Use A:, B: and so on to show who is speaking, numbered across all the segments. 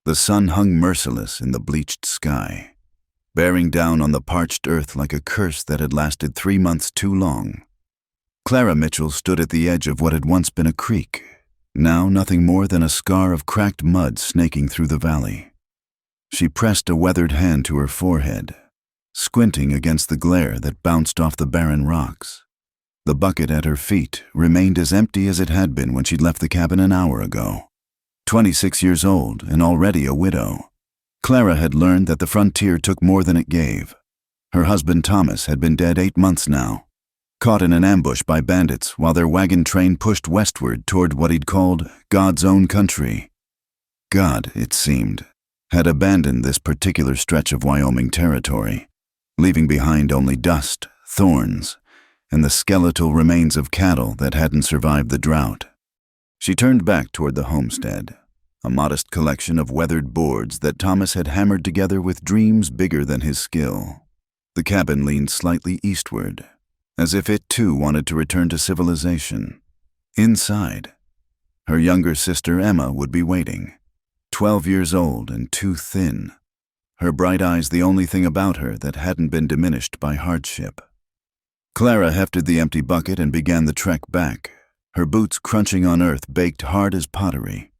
A: The sun hung merciless in the bleached sky, bearing down on the parched earth like a curse that had lasted 3 months too long. Clara Mitchell stood at the edge of what had once been a creek, now nothing more than a scar of cracked mud snaking through the valley. She pressed a weathered hand to her forehead, squinting against the glare that bounced off the barren rocks. The bucket at her feet remained as empty as it had been when she'd left the cabin an hour ago. 26 years old and already a widow, Clara had learned that the frontier took more than it gave. Her husband Thomas had been dead 8 months now, caught in an ambush by bandits while their wagon train pushed westward toward what he'd called God's own country. God, it seemed, had abandoned this particular stretch of Wyoming territory, leaving behind only dust, thorns, and the skeletal remains of cattle that hadn't survived the drought. She turned back toward the homestead, a modest collection of weathered boards that Thomas had hammered together with dreams bigger than his skill. The cabin leaned slightly eastward, as if it too wanted to return to civilization. Inside, her younger sister Emma would be waiting, 12 years old and too thin, her bright eyes the only thing about her that hadn't been diminished by hardship. Clara hefted the empty bucket and began the trek back, her boots crunching on earth baked hard as pottery.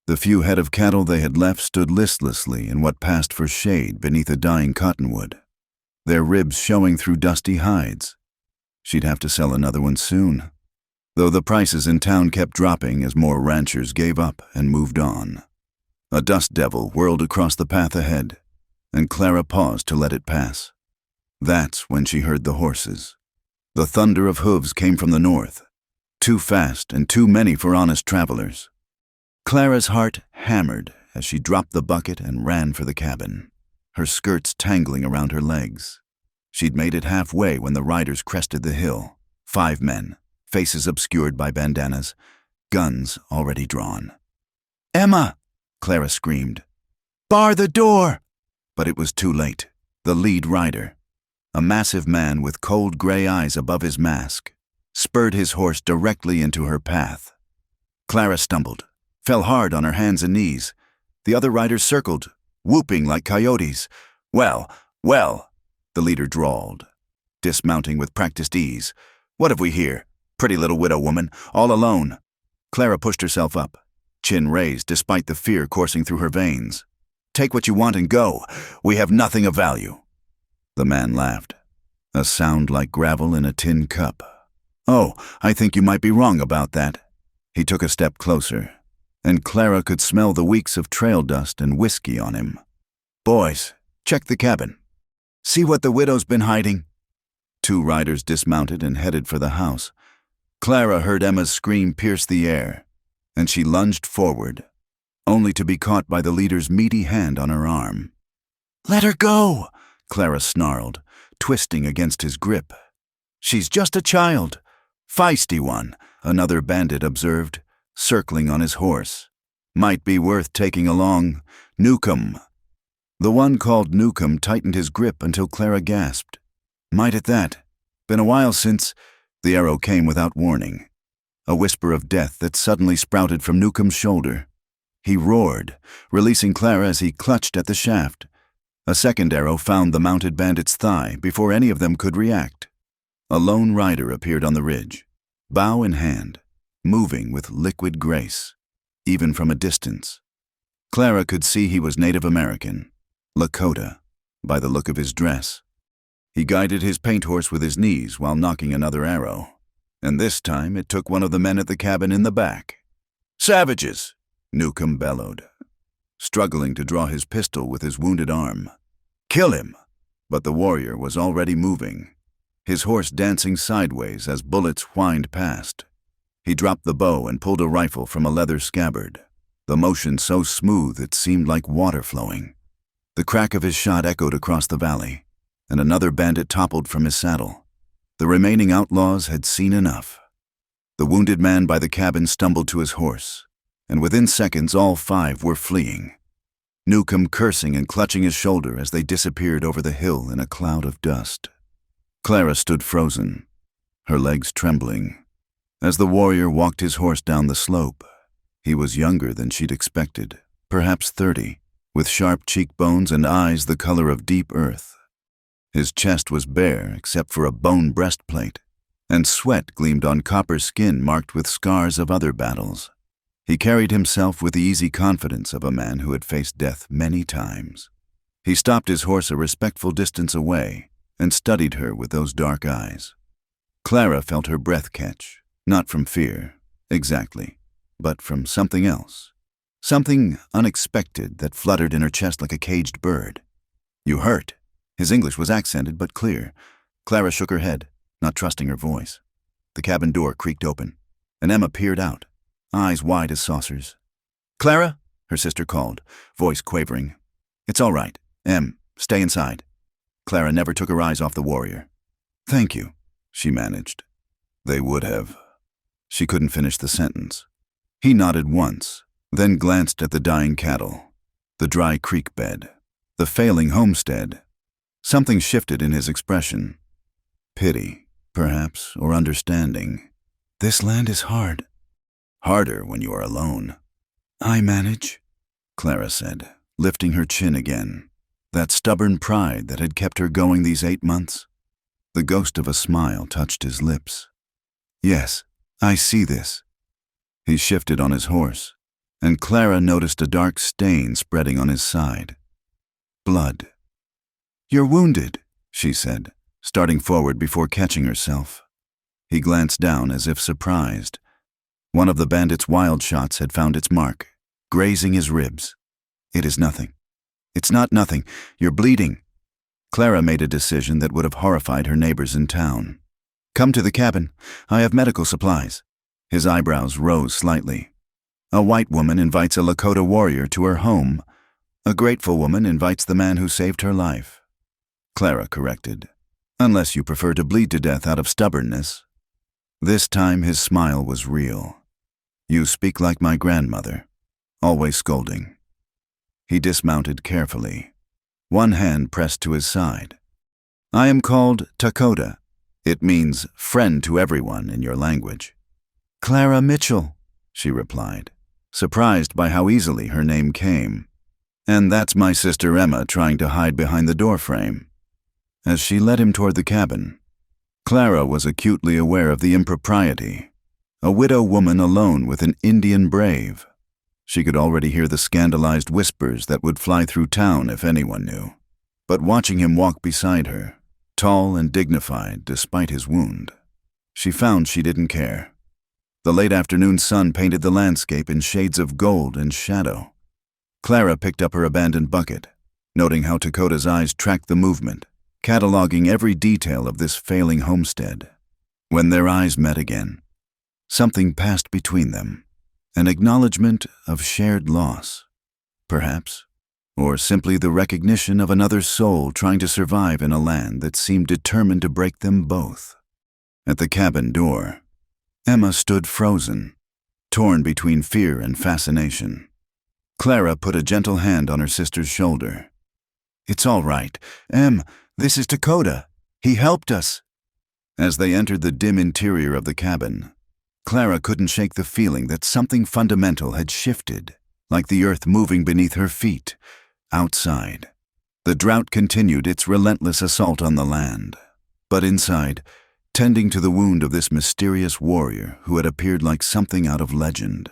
A: The few head of cattle they had left stood listlessly in what passed for shade beneath a dying cottonwood, their ribs showing through dusty hides. She'd have to sell another one soon, though the prices in town kept dropping as more ranchers gave up and moved on. A dust devil whirled across the path ahead, and Clara paused to let it pass. That's when she heard the horses. The thunder of hooves came from the north, too fast and too many for honest travelers. Clara's heart hammered as she dropped the bucket and ran for the cabin, her skirts tangling around her legs. She'd made it halfway when the riders crested the hill, 5 men, faces obscured by bandanas, guns already drawn. "Emma!" Clara screamed. "Bar the door!" But it was too late. The lead rider, a massive man with cold gray eyes above his mask, spurred his horse directly into her path. Clara stumbled, fell hard on her hands and knees. The other riders circled, whooping like coyotes. Well, the leader drawled, dismounting with practiced ease. "What have we here? Pretty little widow woman, all alone." Clara pushed herself up, chin raised despite the fear coursing through her veins. "Take what you want and go. We have nothing of value." The man laughed, a sound like gravel in a tin cup. "Oh, I think you might be wrong about that." He took a step closer, and Clara could smell the weeks of trail dust and whiskey on him. "Boys, check the cabin. See what the widow's been hiding." 2 riders dismounted and headed for the house. Clara heard Emma's scream pierce the air, and she lunged forward, only to be caught by the leader's meaty hand on her arm. "Let her go!" Clara snarled, twisting against his grip. "She's just a child." "Feisty one," another bandit observed, circling on his horse. "Might be worth taking along. Newcomb." The one called Newcomb tightened his grip until Clara gasped. "Might at that. Been a while since—" The arrow came without warning, a whisper of death that suddenly sprouted from Newcomb's shoulder. He roared, releasing Clara as he clutched at the shaft. A second arrow found the mounted bandit's thigh before any of them could react. A lone rider appeared on the ridge, bow in hand, moving with liquid grace, even from a distance. Clara could see he was Native American, Lakota, by the look of his dress. He guided his paint horse with his knees while knocking another arrow, and this time it took one of the men at the cabin in the back. "Savages!" Newcomb bellowed, struggling to draw his pistol with his wounded arm. "Kill him!" But the warrior was already moving, his horse dancing sideways as bullets whined past. He dropped the bow and pulled a rifle from a leather scabbard, the motion so smooth it seemed like water flowing. The crack of his shot echoed across the valley, and another bandit toppled from his saddle. The remaining outlaws had seen enough. The wounded man by the cabin stumbled to his horse, and within seconds all 5 were fleeing, Newcomb cursing and clutching his shoulder as they disappeared over the hill in a cloud of dust. Clara stood frozen, her legs trembling, as the warrior walked his horse down the slope. He was younger than she'd expected, perhaps 30, with sharp cheekbones and eyes the color of deep earth. His chest was bare except for a bone breastplate, and sweat gleamed on copper skin marked with scars of other battles. He carried himself with the easy confidence of a man who had faced death many times. He stopped his horse a respectful distance away and studied her with those dark eyes. Clara felt her breath catch, not from fear, exactly, but from something else. Something unexpected that fluttered in her chest like a caged bird. "You hurt?" His English was accented but clear. Clara shook her head, not trusting her voice. The cabin door creaked open, and Emma peered out, eyes wide as saucers. "Clara?" her sister called, voice quavering. "It's all right. Em, stay inside." Clara never took her eyes off the warrior. "Thank you," she managed. "They would have." She couldn't finish the sentence. He nodded once, then glanced at the dying cattle, the dry creek bed, the failing homestead. Something shifted in his expression. Pity, perhaps, or understanding. "This land is hard." "Harder when you are alone." "I manage," Clara said, lifting her chin again. That stubborn pride that had kept her going these 8 months. The ghost of a smile touched his lips. "Yes, I see this." He shifted on his horse, and Clara noticed a dark stain spreading on his side. Blood. "You're wounded," she said, starting forward before catching herself. He glanced down as if surprised. One of the bandit's wild shots had found its mark, grazing his ribs. "It is nothing." "It's not nothing. You're bleeding." Clara made a decision that would have horrified her neighbors in town. "Come to the cabin. I have medical supplies." His eyebrows rose slightly. "A white woman invites a Lakota warrior to her home. A grateful woman invites the man who saved her life." Clara corrected. "Unless you prefer to bleed to death out of stubbornness." This time his smile was real. "You speak like my grandmother, always scolding." He dismounted carefully, one hand pressed to his side. "I am called Lakota. It means friend to everyone in your language." "Clara Mitchell," she replied, surprised by how easily her name came. "And that's my sister Emma trying to hide behind the doorframe." As she led him toward the cabin, Clara was acutely aware of the impropriety. A widow woman alone with an Indian brave. She could already hear the scandalized whispers that would fly through town if anyone knew. But watching him walk beside her, tall and dignified despite his wound, she found she didn't care. The late afternoon sun painted the landscape in shades of gold and shadow. Clara picked up her abandoned bucket, noting how Lakota's eyes tracked the movement, cataloging every detail of this failing homestead. When their eyes met again, something passed between them. An acknowledgement of shared loss, perhaps, or simply the recognition of another soul trying to survive in a land that seemed determined to break them both. At the cabin door, Emma stood frozen, torn between fear and fascination. Clara put a gentle hand on her sister's shoulder. "It's all right. Em, this is Lakota. He helped us." As they entered the dim interior of the cabin, Clara couldn't shake the feeling that something fundamental had shifted, like the earth moving beneath her feet. Outside, the drought continued its relentless assault on the land. But inside, tending to the wound of this mysterious warrior who had appeared like something out of legend,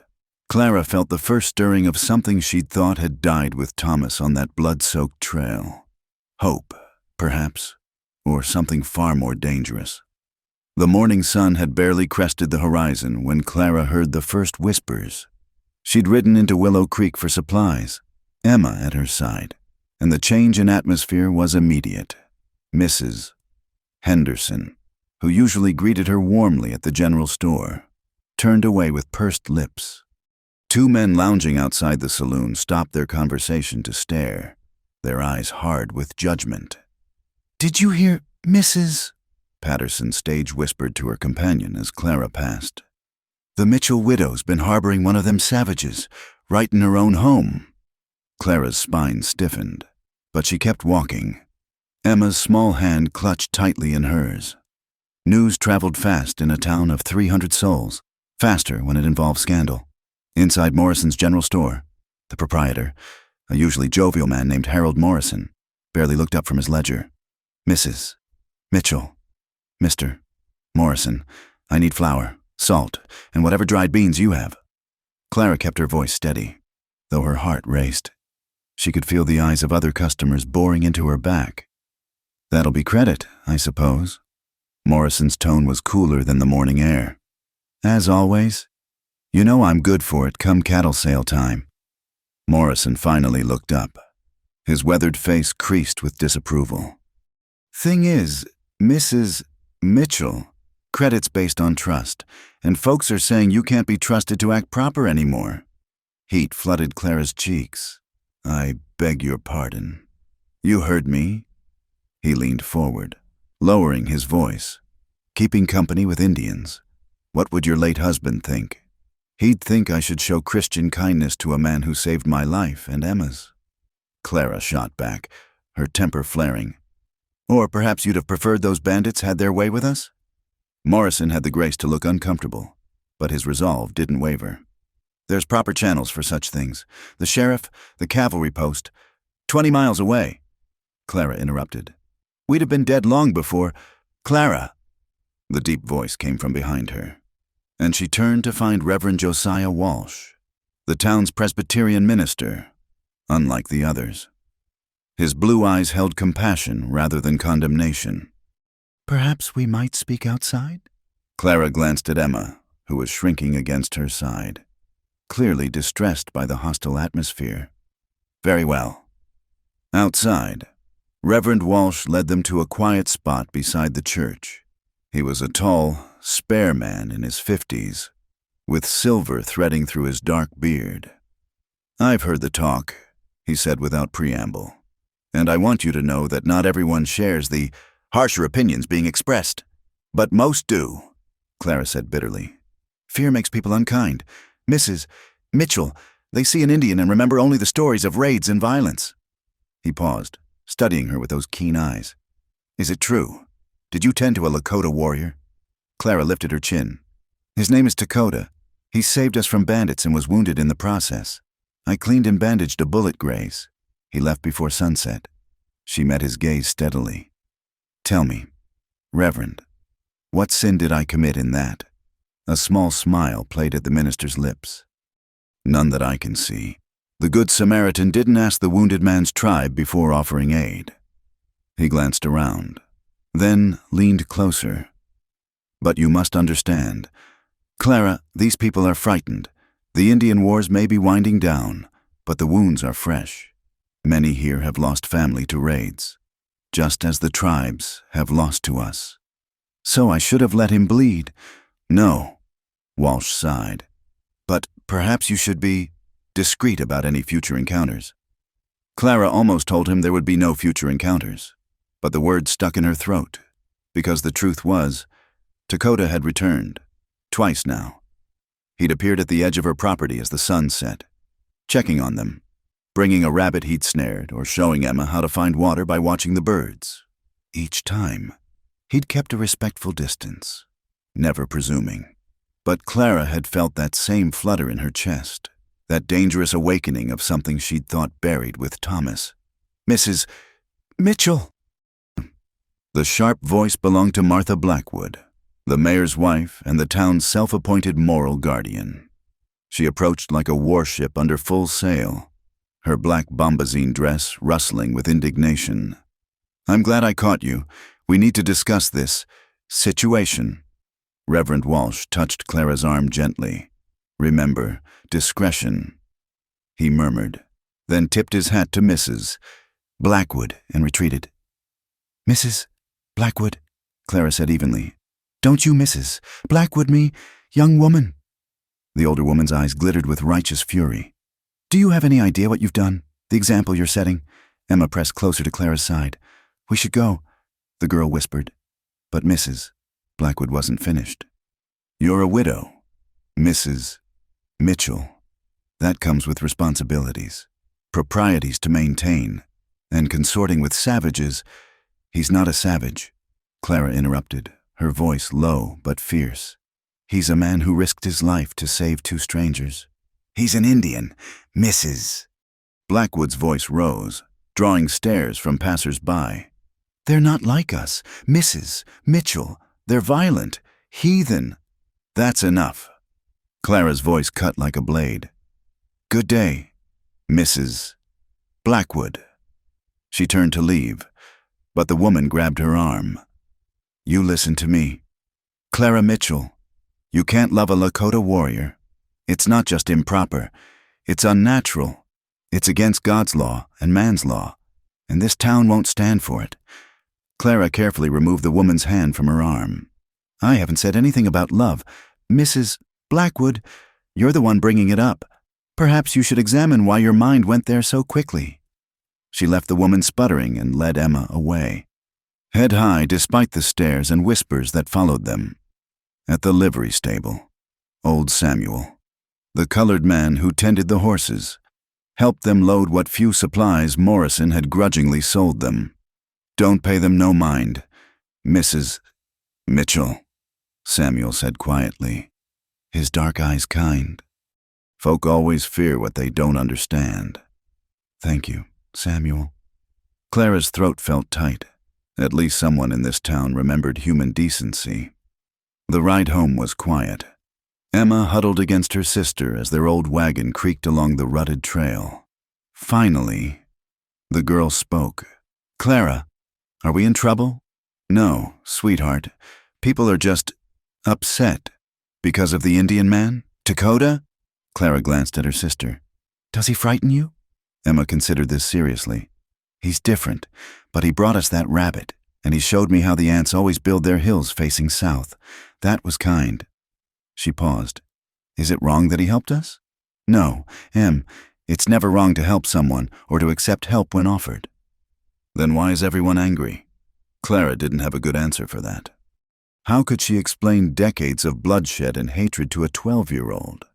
A: Clara felt the first stirring of something she'd thought had died with Thomas on that blood-soaked trail. Hope, perhaps, or something far more dangerous. The morning sun had barely crested the horizon when Clara heard the first whispers. She'd ridden into Willow Creek for supplies, Emma at her side, and the change in atmosphere was immediate. Mrs. Henderson, who usually greeted her warmly at the general store, turned away with pursed lips. Two men lounging outside the saloon stopped their conversation to stare, their eyes hard with judgment. "Did you hear, Mrs.?" Patterson stage whispered to her companion as Clara passed. "The Mitchell widow's been harboring one of them savages, right in her own home." Clara's spine stiffened, but she kept walking. Emma's small hand clutched tightly in hers. News traveled fast in a town of 300 souls, faster when it involved scandal. Inside Morrison's general store, the proprietor, a usually jovial man named Harold Morrison, barely looked up from his ledger. Mrs. Mitchell. Mr. Morrison, I need flour, salt, and whatever dried beans you have. Clara kept her voice steady, though her heart raced. She could feel the eyes of other customers boring into her back. That'll be credit, I suppose. Morrison's tone was cooler than the morning air. As always, you know I'm good for it come cattle sale time. Morrison finally looked up. His weathered face creased with disapproval. Thing is, Mrs. Mitchell, credit's based on trust, and folks are saying you can't be trusted to act proper anymore. Heat flooded Clara's cheeks. I beg your pardon. You heard me? He leaned forward, lowering his voice. Keeping company with Indians. What would your late husband think? He'd think I should show Christian kindness to a man who saved my life and Emma's. Clara shot back, her temper flaring. Or perhaps you'd have preferred those bandits had their way with us? Morrison had the grace to look uncomfortable, but his resolve didn't waver. There's proper channels for such things. The sheriff, the cavalry post, 20 miles away. Clara interrupted. We'd have been dead long before. Clara! The deep voice came from behind her, and she turned to find Reverend Josiah Walsh, the town's Presbyterian minister, unlike the others. His blue eyes held compassion rather than condemnation. Perhaps we might speak outside? Clara glanced at Emma, who was shrinking against her side, clearly distressed by the hostile atmosphere. Very well. Outside, Reverend Walsh led them to a quiet spot beside the church. He was a tall, spare man in his 50s, with silver threading through his dark beard. I've heard the talk, he said without preamble, and I want you to know that not everyone shares the harsher opinions being expressed. But most do, Clara said bitterly. Fear makes people unkind. Mrs. Mitchell, they see an Indian and remember only the stories of raids and violence. He paused, studying her with those keen eyes. Is it true? Did you tend to a Lakota warrior? Clara lifted her chin. His name is Dakota. He saved us from bandits and was wounded in the process. I cleaned and bandaged a bullet graze. He left before sunset. She met his gaze steadily. Tell me, Reverend, what sin did I commit in that? A small smile played at the minister's lips. None that I can see. The Good Samaritan didn't ask the wounded man's tribe before offering aid. He glanced around, then leaned closer. But you must understand. Clara, these people are frightened. The Indian wars may be winding down, but the wounds are fresh. Many here have lost family to raids, just as the tribes have lost to us. So I should have let him bleed. No, Walsh sighed. But perhaps you should be discreet about any future encounters. Clara almost told him there would be no future encounters, but the words stuck in her throat, because the truth was, Dakota had returned, twice now. He'd appeared at the edge of her property as the sun set, checking on them, bringing a rabbit he'd snared or showing Emma how to find water by watching the birds. Each time, he'd kept a respectful distance, never presuming. But Clara had felt that same flutter in her chest, that dangerous awakening of something she'd thought buried with Thomas. Mrs. Mitchell! The sharp voice belonged to Martha Blackwood, the mayor's wife and the town's self-appointed moral guardian. She approached like a warship under full sail, her black bombazine dress rustling with indignation. I'm glad I caught you. We need to discuss this situation. Reverend Walsh touched Clara's arm gently. Remember, discretion. He murmured, then tipped his hat to Mrs. Blackwood and retreated. Mrs. Blackwood, Clara said evenly. Don't you Mrs. Blackwood me, young woman? The older woman's eyes glittered with righteous fury. Do you have any idea what you've done? The example you're setting? Emma pressed closer to Clara's side. We should go, the girl whispered. But Mrs. Blackwood wasn't finished. You're a widow, Mrs. Mitchell. That comes with responsibilities, proprieties to maintain, and consorting with savages. He's not a savage, Clara interrupted, her voice low but fierce. He's a man who risked his life to save two strangers. He's an Indian, Mrs. Blackwood's voice rose, drawing stares from passers-by. "They're not like us, Mrs. Mitchell. They're violent, heathen." "That's enough." Clara's voice cut like a blade. "Good day, Mrs. Blackwood." She turned to leave, but the woman grabbed her arm. "You listen to me. Clara Mitchell, you can't love a Lakota warrior. It's not just improper, it's unnatural. It's against God's law and man's law, and this town won't stand for it." Clara carefully removed the woman's hand from her arm. "I haven't said anything about love. Mrs. Blackwood, you're the one bringing it up. Perhaps you should examine why your mind went there so quickly." She left the woman sputtering and led Emma away, head high despite the stares and whispers that followed them. At the livery stable, old Samuel, the colored man who tended the horses, helped them load what few supplies Morrison had grudgingly sold them. "Don't pay them no mind, Mrs. Mitchell," Samuel said quietly, his dark eyes kind. "Folk always fear what they don't understand." "Thank you, Samuel." Clara's throat felt tight. At least someone in this town remembered human decency. The ride home was quiet. Emma huddled against her sister as their old wagon creaked along the rutted trail. Finally, the girl spoke. "Clara, are we in trouble?" "No, sweetheart. People are just upset. Because of the Indian man? Dakota?" Clara glanced at her sister. "Does he frighten you?" Emma considered this seriously. "He's different, but he brought us that rabbit, and he showed me how the ants always build their hills facing south. That was kind." She paused. "Is it wrong that he helped us?" "No, Em, it's never wrong to help someone or to accept help when offered." "Then why is everyone angry?" Clara didn't have a good answer for that. How could she explain decades of bloodshed and hatred to a 12-year-old?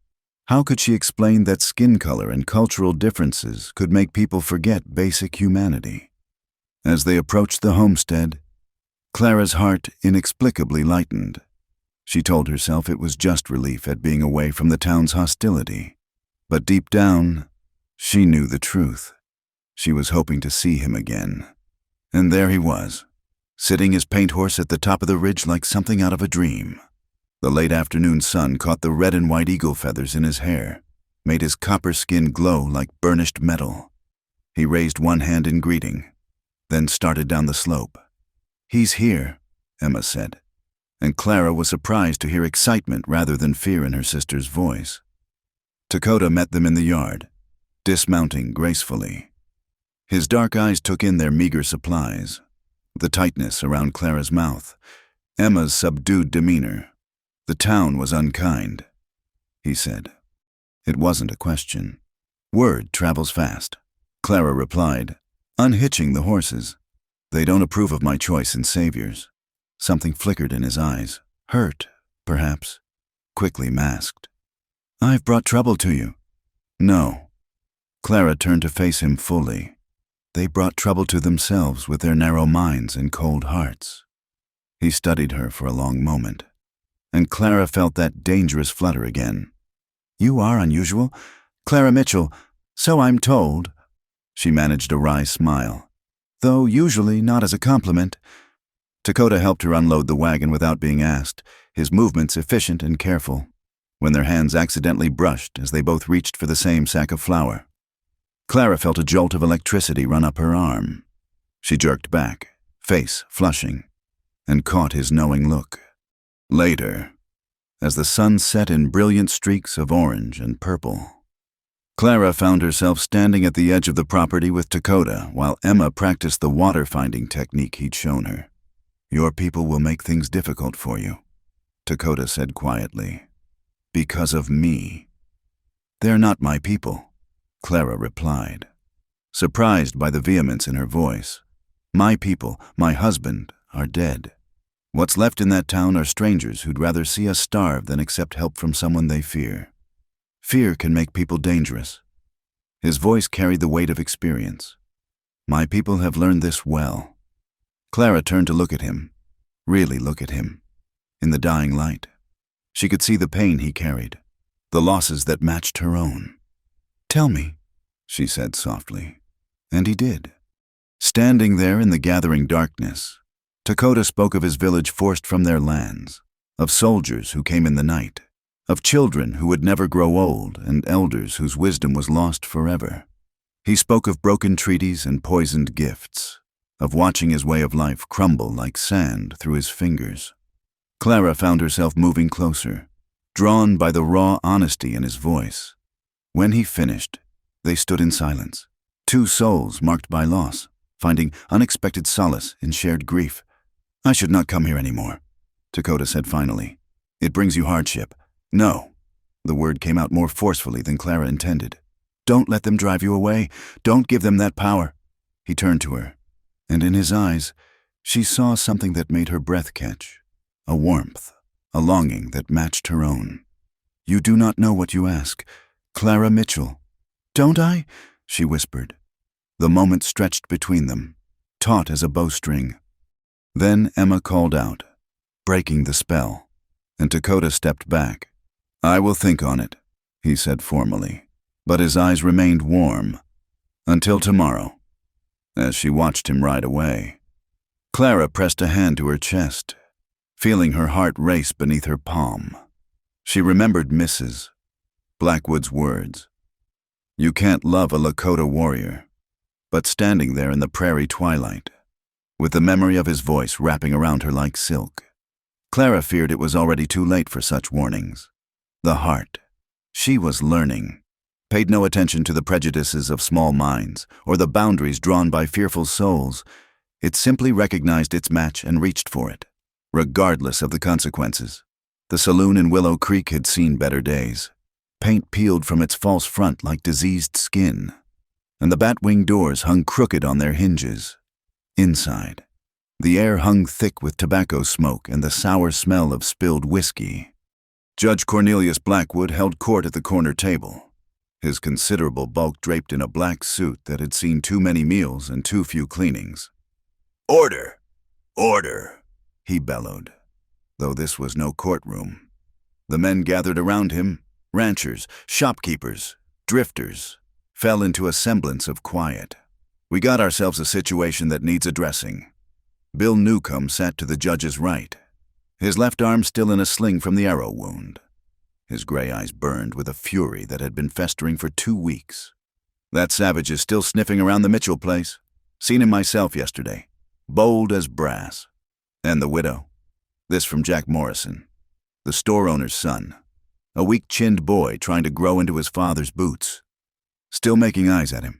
A: How could she explain that skin color and cultural differences could make people forget basic humanity? As they approached the homestead, Clara's heart inexplicably lightened. She told herself it was just relief at being away from the town's hostility. But deep down, she knew the truth. She was hoping to see him again. And there he was, sitting his paint horse at the top of the ridge like something out of a dream. The late afternoon sun caught the red and white eagle feathers in his hair, made his copper skin glow like burnished metal. He raised one hand in greeting, then started down the slope. "He's here," Emma said, and Clara was surprised to hear excitement rather than fear in her sister's voice. Dakota met them in the yard, dismounting gracefully. His dark eyes took in their meager supplies, the tightness around Clara's mouth, Emma's subdued demeanor. "The town was unkind," he said. It wasn't a question. "Word travels fast," Clara replied, unhitching the horses. "They don't approve of my choice in saviors." Something flickered in his eyes. Hurt, perhaps, quickly masked. "I've brought trouble to you." "No." Clara turned to face him fully. They brought trouble to themselves with their narrow minds and cold hearts. He studied her for a long moment, and Clara felt that dangerous flutter again. "You are unusual, Clara Mitchell, so I'm told." She managed a wry smile, though usually not as a compliment. Dakota helped her unload the wagon without being asked, his movements efficient and careful, when their hands accidentally brushed as they both reached for the same sack of flour. Clara felt a jolt of electricity run up her arm. She jerked back, face flushing, and caught his knowing look. Later, as the sun set in brilliant streaks of orange and purple, Clara found herself standing at the edge of the property with Dakota while Emma practiced the water-finding technique he'd shown her. "Your people will make things difficult for you," Dakota said quietly. "Because of me." "They're not my people," Clara replied, surprised by the vehemence in her voice. "My people, my husband, are dead. What's left in that town are strangers who'd rather see us starve than accept help from someone they fear. Fear can make people dangerous." His voice carried the weight of experience. "My people have learned this well." Clara turned to look at him, really look at him, in the dying light. She could see the pain he carried, the losses that matched her own. "Tell me," she said softly. And he did. Standing there in the gathering darkness, Lakota spoke of his village forced from their lands, of soldiers who came in the night, of children who would never grow old and elders whose wisdom was lost forever. He spoke of broken treaties and poisoned gifts, of watching his way of life crumble like sand through his fingers. Clara found herself moving closer, drawn by the raw honesty in his voice. When he finished, they stood in silence, two souls marked by loss, finding unexpected solace in shared grief. "I should not come here anymore," Lakota said finally. "It brings you hardship." "No." The word came out more forcefully than Clara intended. "Don't let them drive you away. Don't give them that power." He turned to her, and in his eyes, she saw something that made her breath catch, a warmth, a longing that matched her own. "You do not know what you ask, Clara Mitchell." "Don't I?" she whispered. The moment stretched between them, taut as a bowstring. Then Emma called out, breaking the spell, and Lakota stepped back. "I will think on it," he said formally, but his eyes remained warm. "Until tomorrow." As she watched him ride away, Clara pressed a hand to her chest, feeling her heart race beneath her palm. She remembered Mrs. Blackwood's words. "You can't love a Lakota warrior." But standing there in the prairie twilight, with the memory of his voice wrapping around her like silk, Clara feared it was already too late for such warnings. The heart, she was learning, paid no attention to the prejudices of small minds or the boundaries drawn by fearful souls. It simply recognized its match and reached for it, regardless of the consequences. The saloon in Willow Creek had seen better days. Paint peeled from its false front like diseased skin, and the bat-wing doors hung crooked on their hinges. Inside, the air hung thick with tobacco smoke and the sour smell of spilled whiskey. Judge Cornelius Blackwood held court at the corner table, his considerable bulk draped in a black suit that had seen too many meals and too few cleanings. "Order! Order!" he bellowed, though this was no courtroom. The men gathered around him, ranchers, shopkeepers, drifters, fell into a semblance of quiet. "We got ourselves a situation that needs addressing." Bill Newcomb sat to the judge's right, his left arm still in a sling from the arrow wound. His gray eyes burned with a fury that had been festering for 2 weeks. "That savage is still sniffing around the Mitchell place. Seen him myself yesterday, bold as brass." "And the widow?" This from Jack Morrison, the store owner's son, a weak-chinned boy trying to grow into his father's boots. "Still making eyes at him,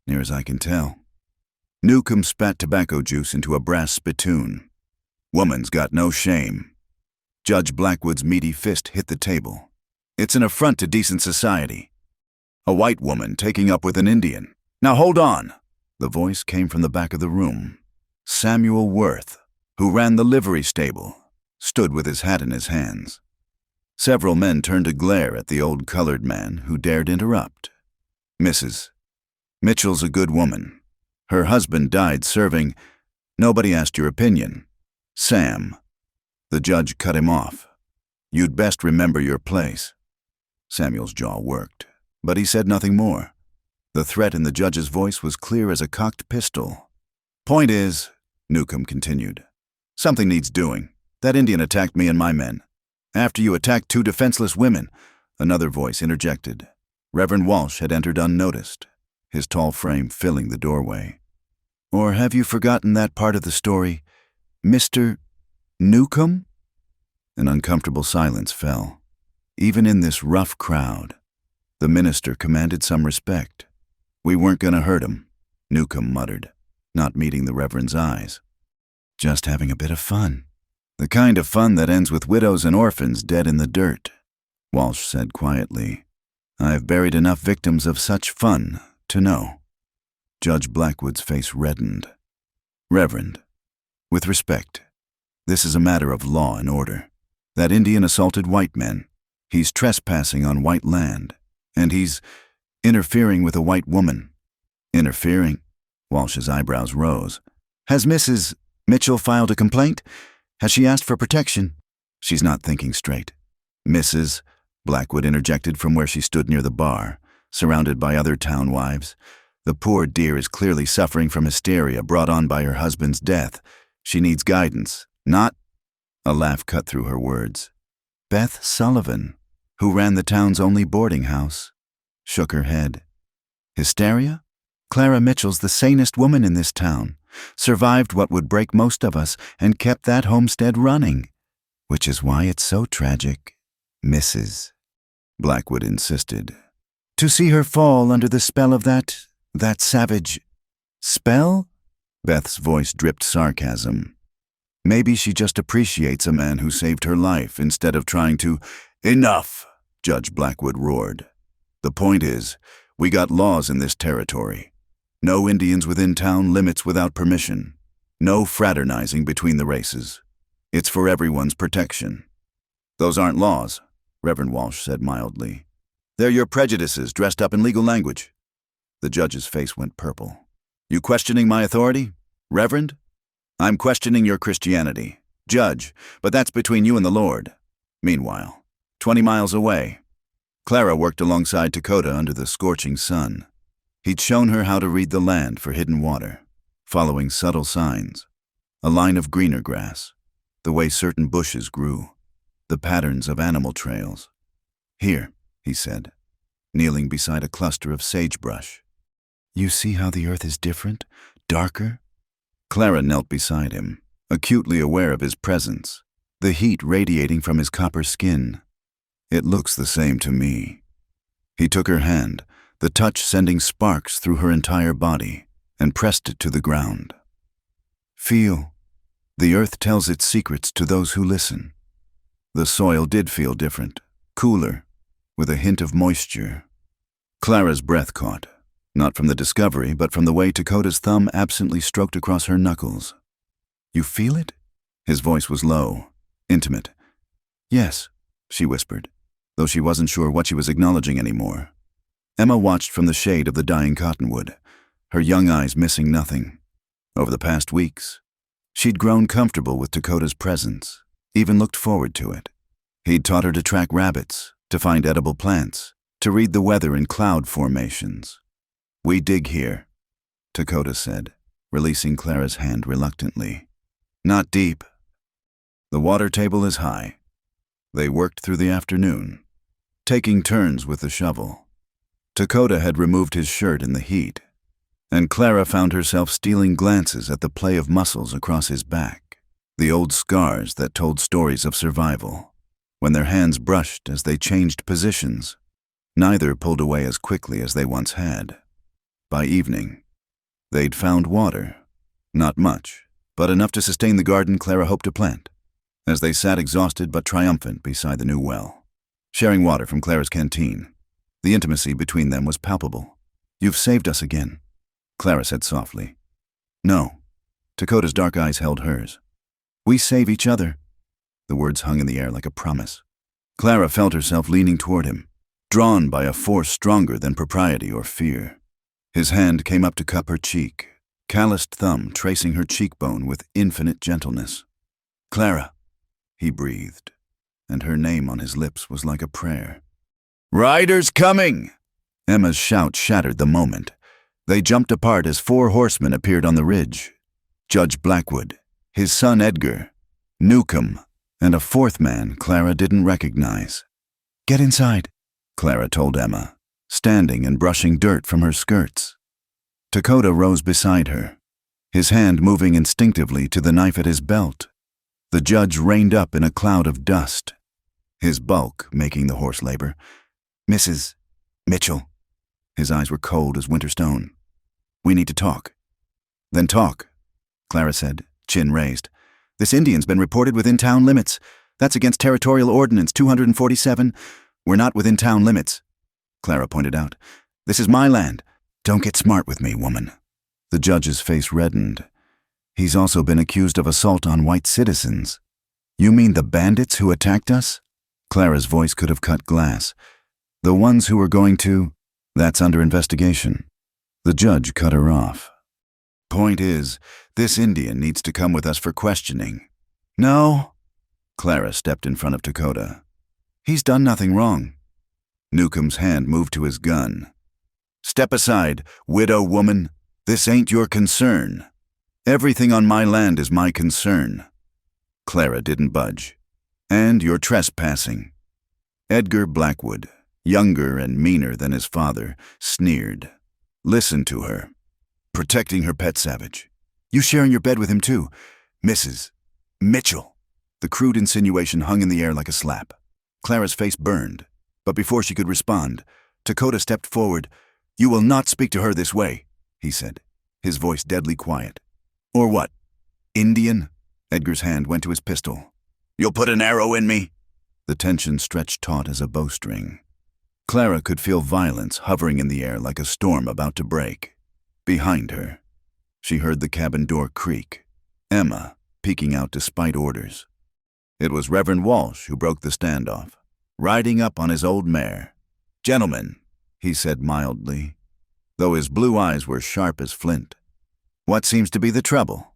A: near as I can tell." Newcomb spat tobacco juice into a brass spittoon. "Woman's got no shame." Judge Blackwood's meaty fist hit the table. "It's an affront to decent society. A white woman taking up with an Indian. Now hold on!" The voice came from the back of the room. Samuel Worth, who ran the livery stable, stood with his hat in his hands. Several men turned to glare at the old colored man who dared interrupt. "Mrs. Mitchell's a good woman. Her husband died serving—" "Nobody asked your opinion." "Sam." The judge cut him off. "You'd best remember your place." Samuel's jaw worked, but he said nothing more. The threat in the judge's voice was clear as a cocked pistol. "Point is," Newcomb continued, "something needs doing. That Indian attacked me and my men. After you attacked 2 defenseless women," another voice interjected. Reverend Walsh had entered unnoticed, his tall frame filling the doorway. "Or have you forgotten that part of the story, Mr. Newcomb?" An uncomfortable silence fell. Even in this rough crowd, the minister commanded some respect. "We weren't going to hurt him," Newcomb muttered, not meeting the Reverend's eyes. "Just having a bit of fun. The kind of fun that ends with widows and orphans dead in the dirt," Walsh said quietly. "I've buried enough victims of such fun to know." Judge Blackwood's face reddened. "Reverend, with respect, this is a matter of law and order. That Indian assaulted white men. He's trespassing on white land, and he's interfering with a white woman." "Interfering?" Walsh's eyebrows rose. "Has Mrs. Mitchell filed a complaint? Has she asked for protection?" "She's not thinking straight." "Mrs. Blackwood interjected from where she stood near the bar. surrounded by other town wives. The poor dear is clearly suffering from hysteria brought on by her husband's death. She needs guidance, not— A laugh cut through her words. Beth Sullivan, who ran the town's only boarding house, shook her head. Hysteria? Clara Mitchell's the sanest woman in this town, survived what would break most of us, and kept that homestead running. Which is why it's so tragic, Mrs. Blackwood insisted. To see her fall under the spell of that savage— Spell? Beth's voice dripped sarcasm. Maybe she just appreciates a man who saved her life instead of trying to— Enough, Judge Blackwood roared. The point is, we got laws in this territory. No Indians within town limits without permission. No fraternizing between the races. It's for everyone's protection. Those aren't laws, Reverend Walsh said mildly. They're your prejudices dressed up in legal language. The judge's face went purple. You questioning my authority, Reverend? I'm questioning your Christianity, Judge, but that's between you and the Lord. Meanwhile, 20 miles away, Clara worked alongside Lakota under the scorching sun. He'd shown her how to read the land for hidden water, following subtle signs, a line of greener grass, the way certain bushes grew, the patterns of animal trails. Here, he said, kneeling beside a cluster of sagebrush. You see how the earth is different, darker? Clara knelt beside him, acutely aware of his presence, the heat radiating from his copper skin. It looks the same to me. He took her hand, the touch sending sparks through her entire body, and pressed it to the ground. Feel. The earth tells its secrets to those who listen. The soil did feel different, cooler, with a hint of moisture. Clara's breath caught, not from the discovery, but from the way Lakota's thumb absently stroked across her knuckles. You feel it? His voice was low, intimate. Yes, she whispered, though she wasn't sure what she was acknowledging anymore. Emma watched from the shade of the dying cottonwood, her young eyes missing nothing. Over the past weeks, she'd grown comfortable with Lakota's presence, even looked forward to it. He'd taught her to track rabbits, to find edible plants, to read the weather in cloud formations. We dig here, Lakota said, releasing Clara's hand reluctantly. Not deep. The water table is high. They worked through the afternoon, taking turns with the shovel. Lakota had removed his shirt in the heat, and Clara found herself stealing glances at the play of muscles across his back, the old scars that told stories of survival. When their hands brushed as they changed positions, neither pulled away as quickly as they once had. By evening, they'd found water. Not much, but enough to sustain the garden Clara hoped to plant, as they sat exhausted but triumphant beside the new well, sharing water from Clara's canteen. The intimacy between them was palpable. You've saved us again, Clara said softly. No. Lakota's dark eyes held hers. We save each other. The words hung in the air like a promise. Clara felt herself leaning toward him, drawn by a force stronger than propriety or fear. His hand came up to cup her cheek, calloused thumb tracing her cheekbone with infinite gentleness. Clara, he breathed, and her name on his lips was like a prayer. Riders coming! Emma's shout shattered the moment. They jumped apart as 4 horsemen appeared on the ridge. Judge Blackwood, his son Edgar, Newcomb, and a 4th man Clara didn't recognize. Get inside, Clara told Emma, standing and brushing dirt from her skirts. Lakota rose beside her, his hand moving instinctively to the knife at his belt. The judge reined up in a cloud of dust, his bulk making the horse labor. Mrs. Mitchell. His eyes were cold as winter stone. We need to talk. Then talk, Clara said, chin raised. This Indian's been reported within town limits. That's against Territorial Ordinance 247. We're not within town limits, Clara pointed out. This is my land. Don't get smart with me, woman. The judge's face reddened. He's also been accused of assault on white citizens. You mean the bandits who attacked us? Clara's voice could have cut glass. The ones who were going to— That's under investigation. The judge cut her off. Point is, this Indian needs to come with us for questioning. No. Clara stepped in front of Lakota. He's done nothing wrong. Newcomb's hand moved to his gun, Step aside, widow woman. This ain't your concern. Everything on my land is my concern. Clara didn't budge. And you're trespassing. Edgar Blackwood, younger and meaner than his father, sneered. Listen to her. Protecting her pet savage. You sharing your bed with him too, Mrs. Mitchell. The crude insinuation hung in the air like a slap. Clara's face burned, but before she could respond, Lakota stepped forward. You will not speak to her this way, he said, his voice deadly quiet. Or what? Indian? Edgar's hand went to his pistol. You'll put an arrow in me? The tension stretched taut as a bowstring. Clara could feel violence hovering in the air like a storm about to break. Behind her, she heard the cabin door creak, Emma peeking out despite orders. It was Reverend Walsh who broke the standoff, riding up on his old mare. Gentlemen, he said mildly, though his blue eyes were sharp as flint. What seems to be the trouble?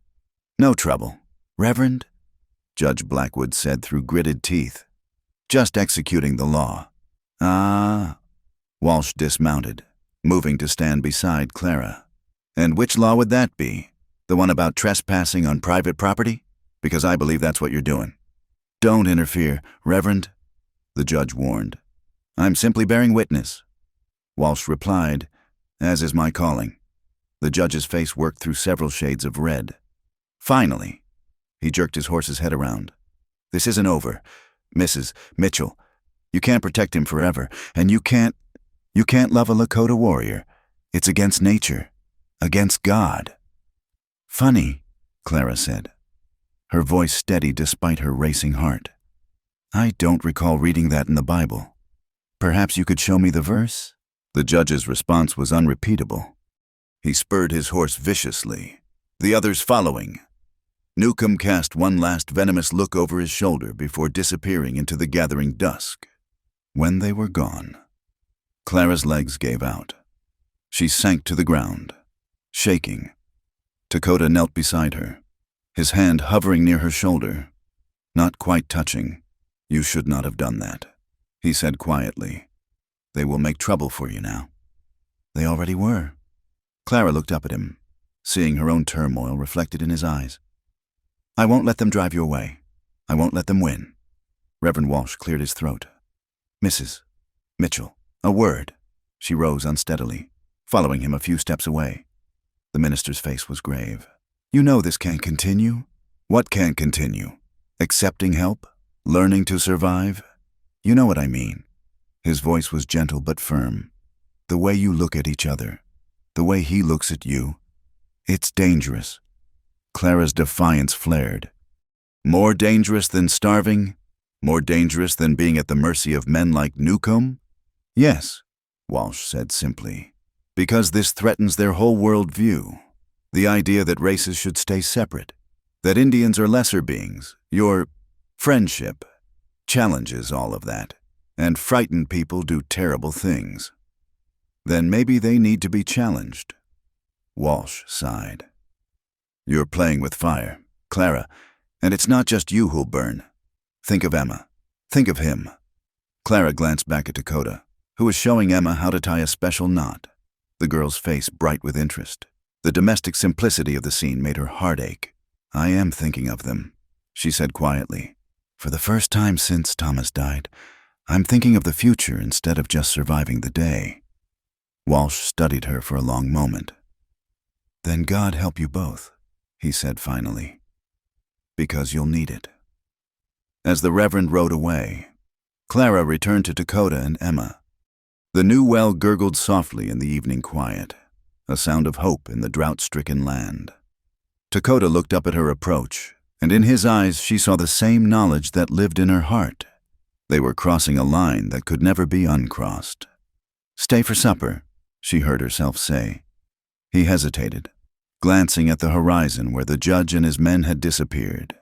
A: No trouble, Reverend, Judge Blackwood said through gritted teeth. Just executing the law. Ah. Walsh dismounted, moving to stand beside Clara. And which law would that be? The one about trespassing on private property? Because I believe that's what you're doing. Don't interfere, Reverend, the judge warned. I'm simply bearing witness. Walsh replied, as is my calling. The judge's face worked through several shades of red. Finally, he jerked his horse's head around. This isn't over, Mrs. Mitchell. You can't protect him forever, and you can't love a Lakota warrior. It's against nature, against God. Funny, Clara said, her voice steady despite her racing heart. I don't recall reading that in the Bible. Perhaps you could show me the verse? The judge's response was unrepeatable. He spurred his horse viciously, the others following. Newcomb cast one last venomous look over his shoulder before disappearing into the gathering dusk. When they were gone, Clara's legs gave out. She sank to the ground, shaking. Lakota knelt beside her, his hand hovering near her shoulder, not quite touching. You should not have done that, he said quietly. They will make trouble for you now. They already were. Clara looked up at him, seeing her own turmoil reflected in his eyes. I won't let them drive you away. I won't let them win. Reverend Walsh cleared his throat. Mrs. Mitchell, a word. She rose unsteadily, following him a few steps away. The minister's face was grave. You know this can't continue. What can't continue? Accepting help? Learning to survive? You know what I mean. His voice was gentle but firm. The way you look at each other, the way he looks at you, it's dangerous. Clara's defiance flared. More dangerous than starving? More dangerous than being at the mercy of men like Newcomb? Yes, Walsh said simply, because this threatens their whole world view. The idea that races should stay separate, that Indians are lesser beings, your friendship challenges all of that, and frightened people do terrible things. Then maybe they need to be challenged. Walsh sighed. You're playing with fire, Clara, and it's not just you who'll burn. Think of Emma. Think of him. Clara glanced back at Lakota, who was showing Emma how to tie a special knot, the girl's face bright with interest. The domestic simplicity of the scene made her heart ache. I am thinking of them, she said quietly. For the first time since Thomas died, I'm thinking of the future instead of just surviving the day. Walsh studied her for a long moment. Then God help you both, he said finally, because you'll need it. As the Reverend rode away, Clara returned to Lakota and Emma. The new well gurgled softly in the evening quiet, a sound of hope in the drought-stricken land. Lakota looked up at her approach, and in his eyes she saw the same knowledge that lived in her heart. They were crossing a line that could never be uncrossed. Stay for supper, she heard herself say. He hesitated, glancing at the horizon where the judge and his men had disappeared.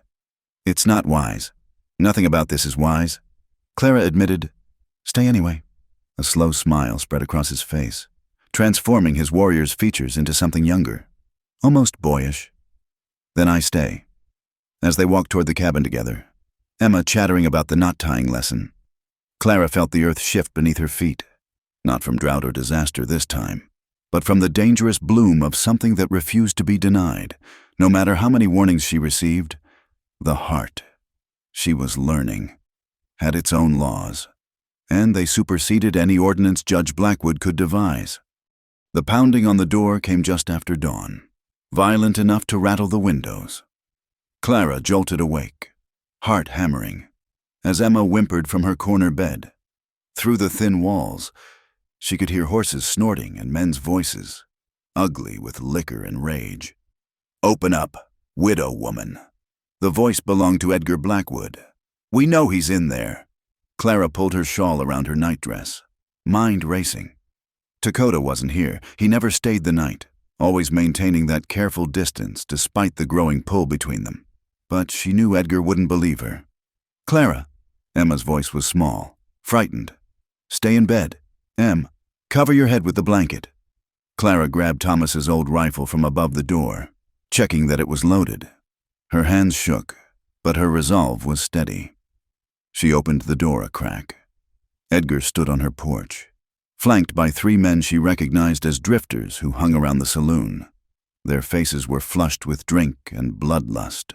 A: It's not wise. Nothing about this is wise. Clara admitted. Stay anyway. A slow smile spread across his face, transforming his warrior's features into something younger, almost boyish. Then I stay. As they walked toward the cabin together, Emma chattering about the knot-tying lesson, Clara felt the earth shift beneath her feet, not from drought or disaster this time, but from the dangerous bloom of something that refused to be denied. No matter how many warnings she received, the heart, she was learning, had its own laws, and they superseded any ordinance Judge Blackwood could devise. The pounding on the door came just after dawn, violent enough to rattle the windows. Clara jolted awake, heart hammering, as Emma whimpered from her corner bed. Through the thin walls, she could hear horses snorting and men's voices, ugly with liquor and rage. "Open up, widow woman." The voice belonged to Edgar Blackwood. "We know he's in there." Clara pulled her shawl around her nightdress, mind racing. Lakota wasn't here. He never stayed the night, always maintaining that careful distance despite the growing pull between them. But she knew Edgar wouldn't believe her. "Clara." Emma's voice was small, frightened. "Stay in bed. Em, cover your head with the blanket." Clara grabbed Thomas's old rifle from above the door, checking that it was loaded. Her hands shook, but her resolve was steady. She opened the door a crack. Edgar stood on her porch, flanked by 3 men she recognized as drifters who hung around the saloon. Their faces were flushed with drink and bloodlust.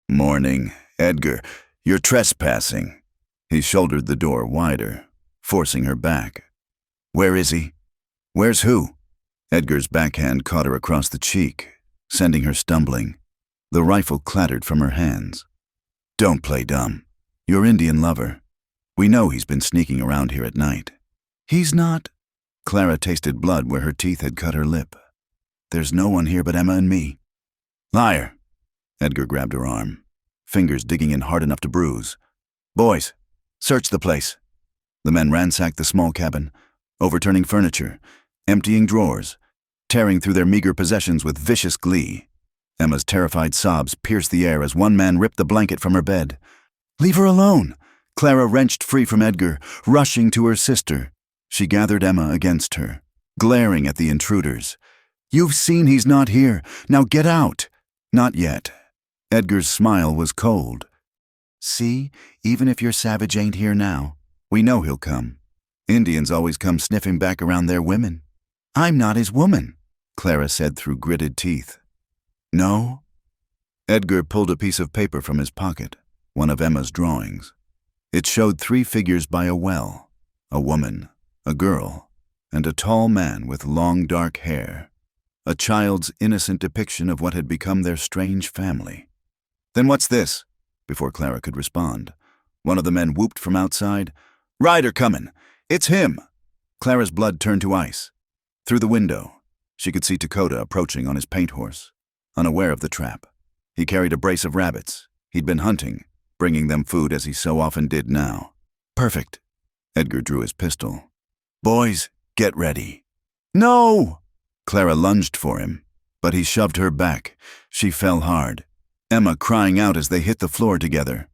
A: "Morning, Edgar. You're trespassing." He shouldered the door wider, forcing her back. "Where is he?" "Where's who?" Edgar's backhand caught her across the cheek, sending her stumbling. The rifle clattered from her hands. "Don't play dumb. Your Indian lover. We know he's been sneaking around here at night." "He's not." Clara tasted blood where her teeth had cut her lip. "There's no one here but Emma and me." "Liar." Edgar grabbed her arm, fingers digging in hard enough to bruise. "Boys, search the place." The men ransacked the small cabin, overturning furniture, emptying drawers, tearing through their meager possessions with vicious glee. Emma's terrified sobs pierced the air as one man ripped the blanket from her bed. "Leave her alone!" Clara wrenched free from Edgar, rushing to her sister. She gathered Emma against her, glaring at the intruders. "You've seen he's not here. Now get out." "Not yet." Edgar's smile was cold. "See, even if your savage ain't here now, we know he'll come. Indians always come sniffing back around their women." "I'm not his woman," Clara said through gritted teeth. "No?" Edgar pulled a piece of paper from his pocket, one of Emma's drawings. It showed 3 figures by a well, a woman, a girl, and a tall man with long dark hair, a child's innocent depiction of what had become their strange family. "Then what's this?" Before Clara could respond, one of the men whooped from outside. "Rider comin'! It's him!" Clara's blood turned to ice. Through the window, she could see Lakota approaching on his paint horse, unaware of the trap. He carried a brace of rabbits. He'd been hunting, bringing them food as he so often did now. "Perfect." Edgar drew his pistol. "Boys, get ready." "No!" Clara lunged for him, but he shoved her back. She fell hard, Emma crying out as they hit the floor together.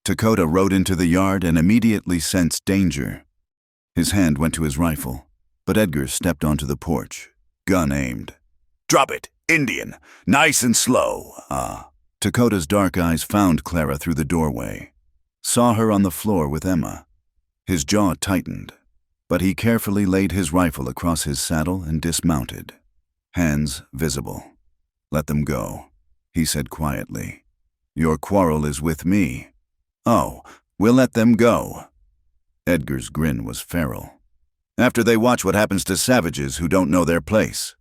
A: Lakota rode into the yard and immediately sensed danger. His hand went to his rifle, but Edgar stepped onto the porch, gun aimed. "Drop it, Indian! Nice and slow, Lakota's dark eyes found Clara through the doorway, saw her on the floor with Emma. His jaw tightened, but he carefully laid his rifle across his saddle and dismounted, hands visible. "Let them go," he said quietly. "Your quarrel is with me." "Oh, we'll let them go." Edgar's grin was feral. "After they watch what happens to savages who don't know their place."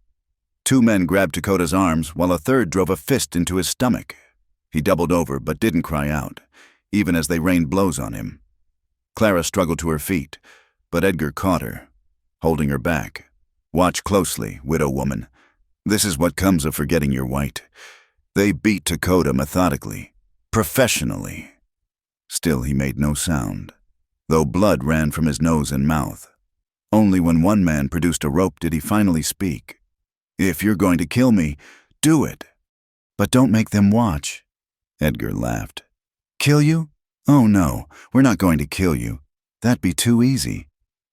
A: 2 men grabbed Lakota's arms while a third drove a fist into his stomach. He doubled over but didn't cry out, even as they rained blows on him. Clara struggled to her feet, but Edgar caught her, holding her back. "Watch closely, widow woman. This is what comes of forgetting you're white." They beat Lakota methodically, professionally. Still he made no sound, though blood ran from his nose and mouth. Only when one man produced a rope did he finally speak. "If you're going to kill me, do it. But don't make them watch." Edgar laughed. "Kill you? Oh no, we're not going to kill you. That'd be too easy.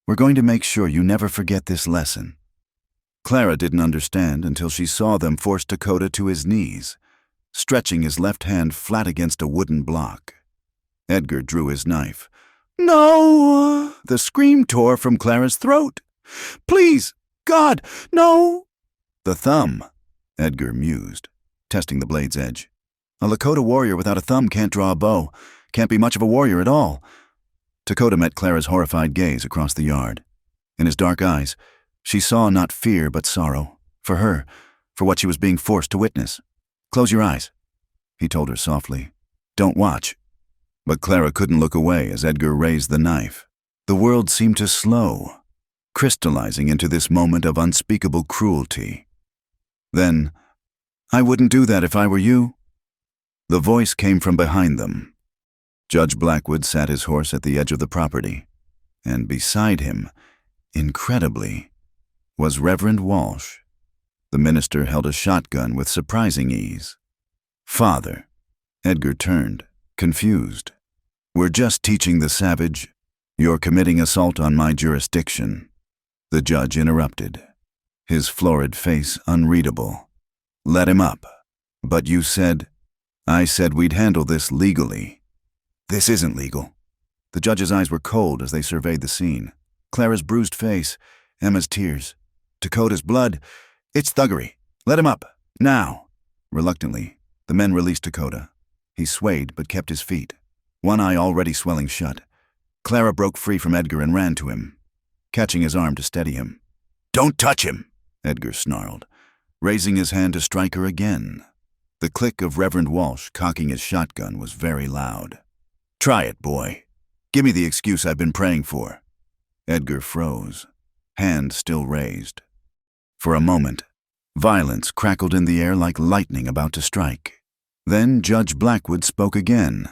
A: We're going to make sure you never forget this lesson." Clara didn't understand until she saw them force Lakota to his knees, stretching his left hand flat against a wooden block. Edgar drew his knife. "No!" The scream tore from Clara's throat. "Please, God, no! The thumb, Edgar mused, testing the blade's edge. A Lakota warrior without a thumb can't draw a bow, can't be much of a warrior at all. Dakota met Clara's horrified gaze across the yard. In his dark eyes, she saw not fear but sorrow. For her, for what she was being forced to witness. Close your eyes, he told her softly. Don't watch. But Clara couldn't look away as Edgar raised the knife. The world seemed to slow, crystallizing into this moment of unspeakable cruelty. Then, I wouldn't do that if I were you. The voice came from behind them. Judge Blackwood sat his horse at the edge of the property, and beside him, incredibly, was Reverend Walsh. The minister held a shotgun with surprising ease. Father, Edgar turned, confused. We're just teaching the savage. You're committing assault on my jurisdiction. The judge interrupted, his florid face unreadable. Let him up. But you said, I said we'd handle this legally. This isn't legal. The judge's eyes were cold as they surveyed the scene. Clara's bruised face, Emma's tears, Dakota's blood. It's thuggery. Let him up. Now. Reluctantly, the men released Dakota. He swayed but kept his feet, one eye already swelling shut. Clara broke free from Edgar and ran to him, catching his arm to steady him. Don't touch him, Edgar snarled, raising his hand to strike her again. The click of Reverend Walsh cocking his shotgun was very loud. Try it, boy. Give me the excuse I've been praying for. Edgar froze, hand still raised. For a moment, violence crackled in the air like lightning about to strike. Then Judge Blackwood spoke again.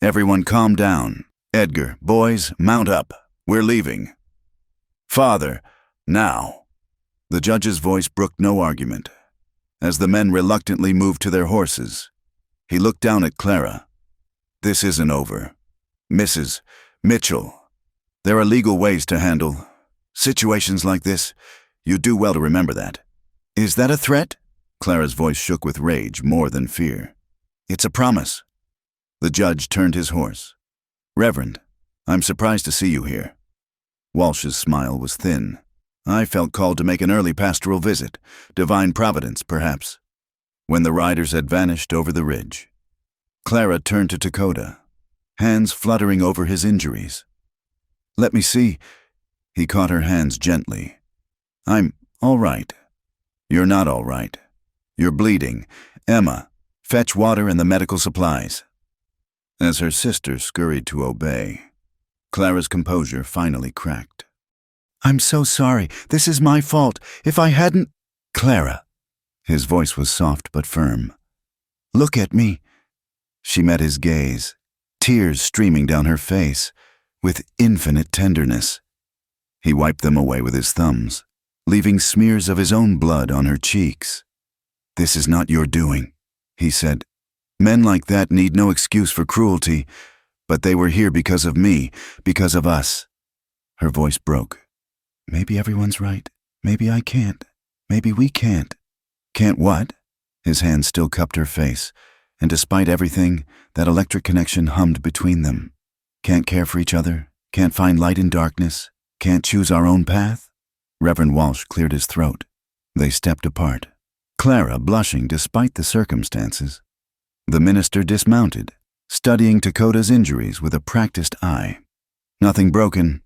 A: Everyone calm down. Edgar, boys, mount up. We're leaving. Father, now. The judge's voice brooked no argument. As the men reluctantly moved to their horses, he looked down at Clara. This isn't over. Mrs. Mitchell, there are legal ways to handle situations like this. You do well to remember that. Is that a threat? Clara's voice shook with rage more than fear. It's a promise. The judge turned his horse. Reverend, I'm surprised to see you here. Walsh's smile was thin. I felt called to make an early pastoral visit, divine providence, perhaps. When the riders had vanished over the ridge, Clara turned to Dakota, hands fluttering over his injuries. Let me see. He caught her hands gently. I'm all right. You're not all right. You're bleeding. Emma, fetch water and the medical supplies. As her sister scurried to obey, Clara's composure finally cracked. I'm so sorry. This is my fault. If I hadn't... Clara. His voice was soft but firm. Look at me. She met his gaze, tears streaming down her face, with infinite tenderness. He wiped them away with his thumbs, leaving smears of his own blood on her cheeks. This is not your doing, he said. Men like that need no excuse for cruelty, but they were here because of me, because of us. Her voice broke. Maybe everyone's right. Maybe I can't. Maybe we can't. Can't what? His hand still cupped her face, and despite everything, that electric connection hummed between them. Can't care for each other, can't find light in darkness, can't choose our own path? Reverend Walsh cleared his throat. They stepped apart, Clara blushing despite the circumstances. The minister dismounted, studying Dakota's injuries with a practiced eye. Nothing broken.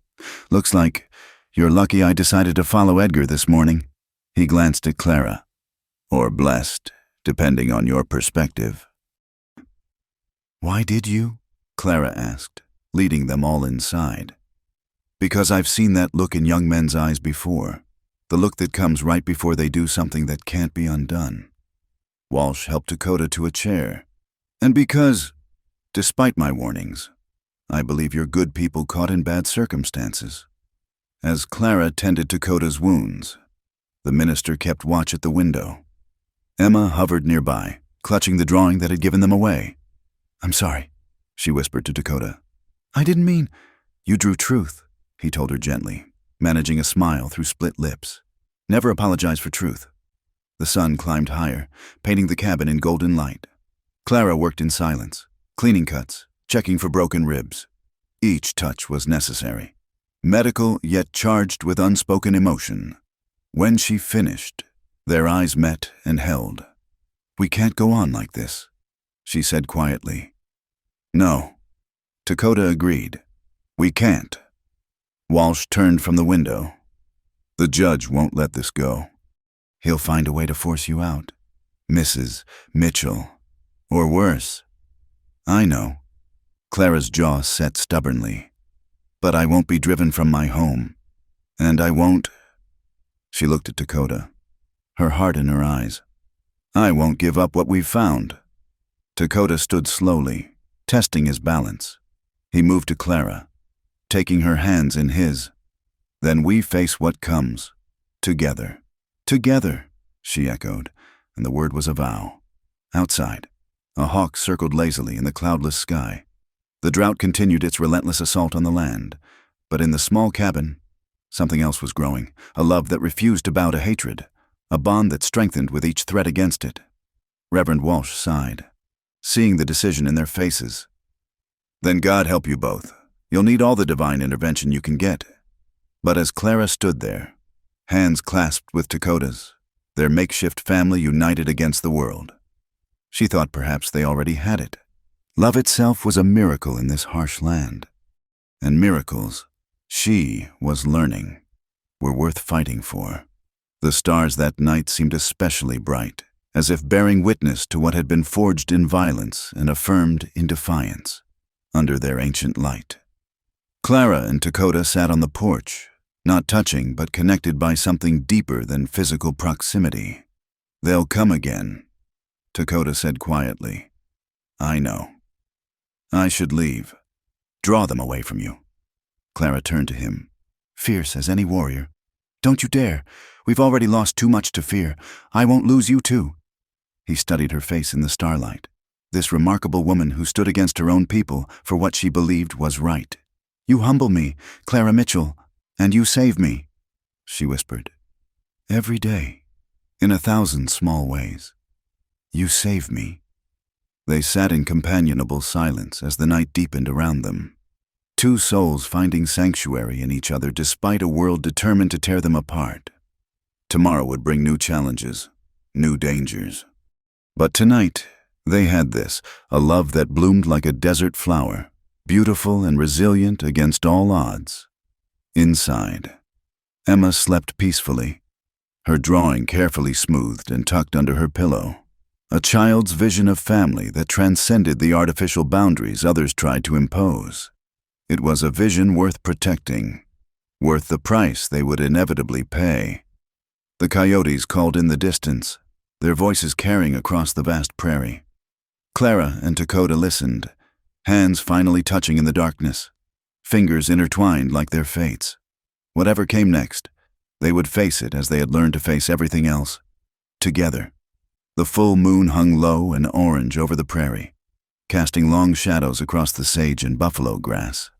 A: Looks like you're lucky I decided to follow Edgar this morning. He glanced at Clara. Or blessed, depending on your perspective. Why did you? Clara asked, leading them all inside. Because I've seen that look in young men's eyes before. The look that comes right before they do something that can't be undone. Walsh helped Dakota to a chair. And because, despite my warnings, I believe you're good people caught in bad circumstances. As Clara tended Dakota's wounds, the minister kept watch at the window. Emma hovered nearby, clutching the drawing that had given them away. I'm sorry, she whispered to Dakota. I didn't mean... You drew truth, he told her gently, managing a smile through split lips. Never apologize for truth. The sun climbed higher, painting the cabin in golden light. Clara worked in silence, cleaning cuts, checking for broken ribs. Each touch was necessary. Medical, yet charged with unspoken emotion. When she finished, their eyes met and held. "We can't go on like this," she said quietly. "No," Lakota agreed. "We can't." Walsh turned from the window. "The judge won't let this go. He'll find a way to force you out, Mrs. Mitchell. Or worse." "I know." Clara's jaw set stubbornly. "But I won't be driven from my home. And I won't—" She looked at Lakota, her heart in her eyes. "I won't give up what we've found." Lakota stood slowly, testing his balance. He moved to Clara, taking her hands in his. "Then we face what comes. Together." "Together," she echoed, and the word was a vow. Outside, a hawk circled lazily in the cloudless sky. The drought continued its relentless assault on the land, but in the small cabin, something else was growing, a love that refused to bow to hatred, a bond that strengthened with each threat against it. Reverend Walsh sighed, seeing the decision in their faces. "Then God help you both. You'll need all the divine intervention you can get." But as Clara stood there, hands clasped with Lakota's, their makeshift family united against the world, she thought perhaps they already had it. Love itself was a miracle in this harsh land. And miracles, she was learning, were worth fighting for. The stars that night seemed especially bright, as if bearing witness to what had been forged in violence and affirmed in defiance, under their ancient light. Clara and Lakota sat on the porch, not touching but connected by something deeper than physical proximity. "They'll come again," Lakota said quietly. "I know. I should leave. Draw them away from you." Clara turned to him, fierce as any warrior. "Don't you dare. We've already lost too much to fear. I won't lose you too." He studied her face in the starlight, this remarkable woman who stood against her own people for what she believed was right. "You humble me, Clara Mitchell, and you save me," she whispered. "Every day, in 1,000 small ways. You save me." They sat in companionable silence as the night deepened around them. Two souls finding sanctuary in each other despite a world determined to tear them apart. Tomorrow would bring new challenges, new dangers. But tonight, they had this, a love that bloomed like a desert flower, beautiful and resilient against all odds. Inside, Emma slept peacefully, her drawing carefully smoothed and tucked under her pillow. A child's vision of family that transcended the artificial boundaries others tried to impose. It was a vision worth protecting, worth the price they would inevitably pay. The coyotes called in the distance, their voices carrying across the vast prairie. Clara and Lakota listened, hands finally touching in the darkness, fingers intertwined like their fates. Whatever came next, they would face it as they had learned to face everything else, together. The full moon hung low and orange over the prairie, casting long shadows across the sage and buffalo grass.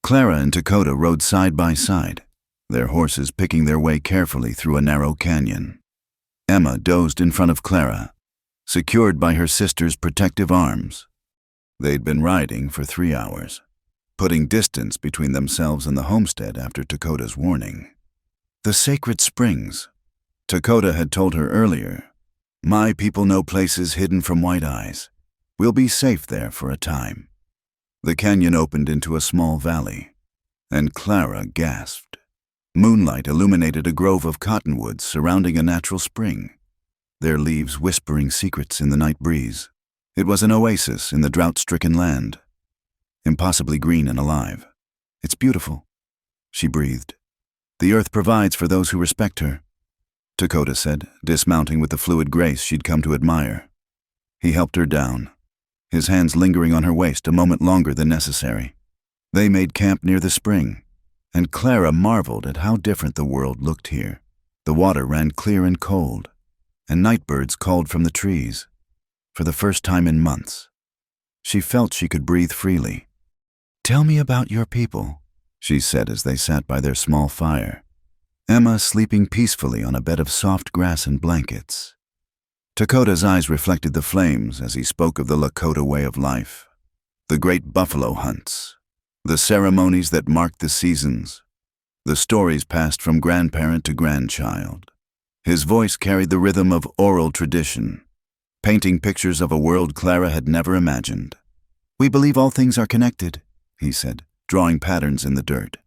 A: Clara and Lakota rode side by side, their horses picking their way carefully through a narrow canyon. Emma dozed in front of Clara, secured by her sister's protective arms. They'd been riding for 3 hours, putting distance between themselves and the homestead after Lakota's warning. The sacred springs, Lakota had told her earlier. "My people know places hidden from white eyes. We'll be safe there for a time." The canyon opened into a small valley, and Clara gasped. Moonlight illuminated a grove of cottonwoods surrounding a natural spring, their leaves whispering secrets in the night breeze. It was an oasis in the drought-stricken land, impossibly green and alive. "It's beautiful," she breathed. "The earth provides for those who respect her," Lakota said, dismounting with the fluid grace she'd come to admire. He helped her down, his hands lingering on her waist a moment longer than necessary. They made camp near the spring, and Clara marveled at how different the world looked here. The water ran clear and cold, and night birds called from the trees. For the first time in months, she felt she could breathe freely. "Tell me about your people," she said as they sat by their small fire. Emma sleeping peacefully on a bed of soft grass and blankets. Lakota's eyes reflected the flames as he spoke of the Lakota way of life, the great buffalo hunts, the ceremonies that marked the seasons, The stories passed from grandparent to grandchild. His voice carried the rhythm of oral tradition, painting pictures of a world Clara had never imagined. "We believe all things are connected," he said, drawing patterns in the dirt.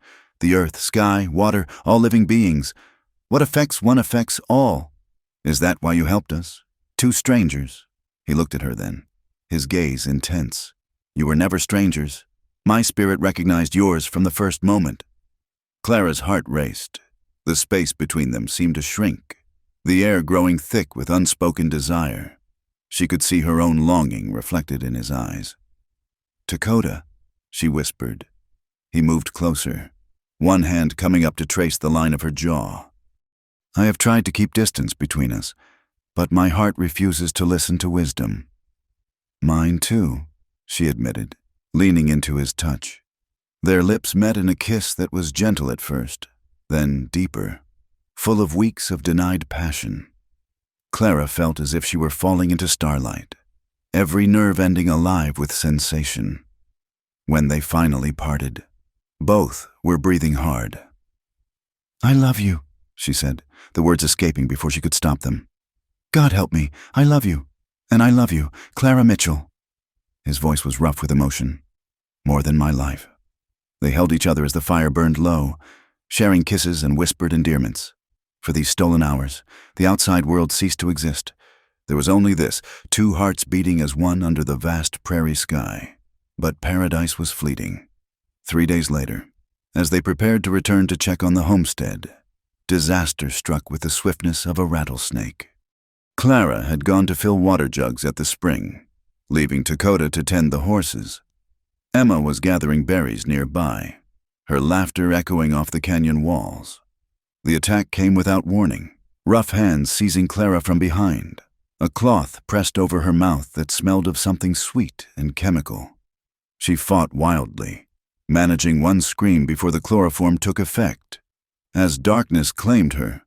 A: "The earth, sky, water, all living beings. What affects one affects all. Is that why you helped us? Two strangers." He looked at her then, his gaze intense. "You were never strangers. My spirit recognized yours from the first moment." Clara's heart raced. The space between them seemed to shrink, the air growing thick with unspoken desire. She could see her own longing reflected in his eyes. "Lakota," she whispered. He moved closer, one hand coming up to trace the line of her jaw. "I have tried to keep distance between us, but my heart refuses to listen to wisdom." "Mine too," she admitted, leaning into his touch. Their lips met in a kiss that was gentle at first, then deeper, full of weeks of denied passion. Clara felt as if she were falling into starlight, every nerve ending alive with sensation. When they finally parted, both were breathing hard. "I love you," she said, the words escaping before she could stop them. "God help me, I love you, and I love you, Clara Mitchell." His voice was rough with emotion. "More than my life." They held each other as the fire burned low, sharing kisses and whispered endearments. For these stolen hours, the outside world ceased to exist. There was only this, two hearts beating as one under the vast prairie sky. But paradise was fleeting. 3 days later, as they prepared to return to check on the homestead, disaster struck with the swiftness of a rattlesnake. Clara had gone to fill water jugs at the spring, leaving Lakota to tend the horses. Emma was gathering berries nearby, her laughter echoing off the canyon walls. The attack came without warning, rough hands seizing Clara from behind, a cloth pressed over her mouth that smelled of something sweet and chemical. She fought wildly, managing one scream before the chloroform took effect. As darkness claimed her,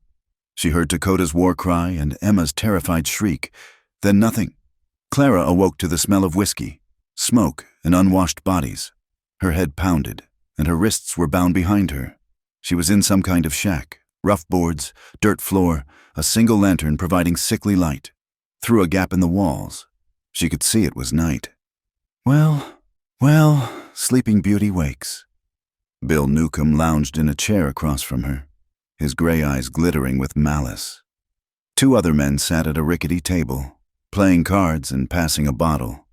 A: she heard Lakota's war cry and Emma's terrified shriek, then nothing. Clara awoke to the smell of whiskey, smoke, and unwashed bodies. Her head pounded, and her wrists were bound behind her. She was in some kind of shack, rough boards, dirt floor, a single lantern providing sickly light. Through a gap in the walls, she could see it was night. Well, Sleeping Beauty wakes. Bill Newcomb lounged in a chair across from her, his gray eyes glittering with malice. 2 other men sat at a rickety table, playing cards and passing a bottle.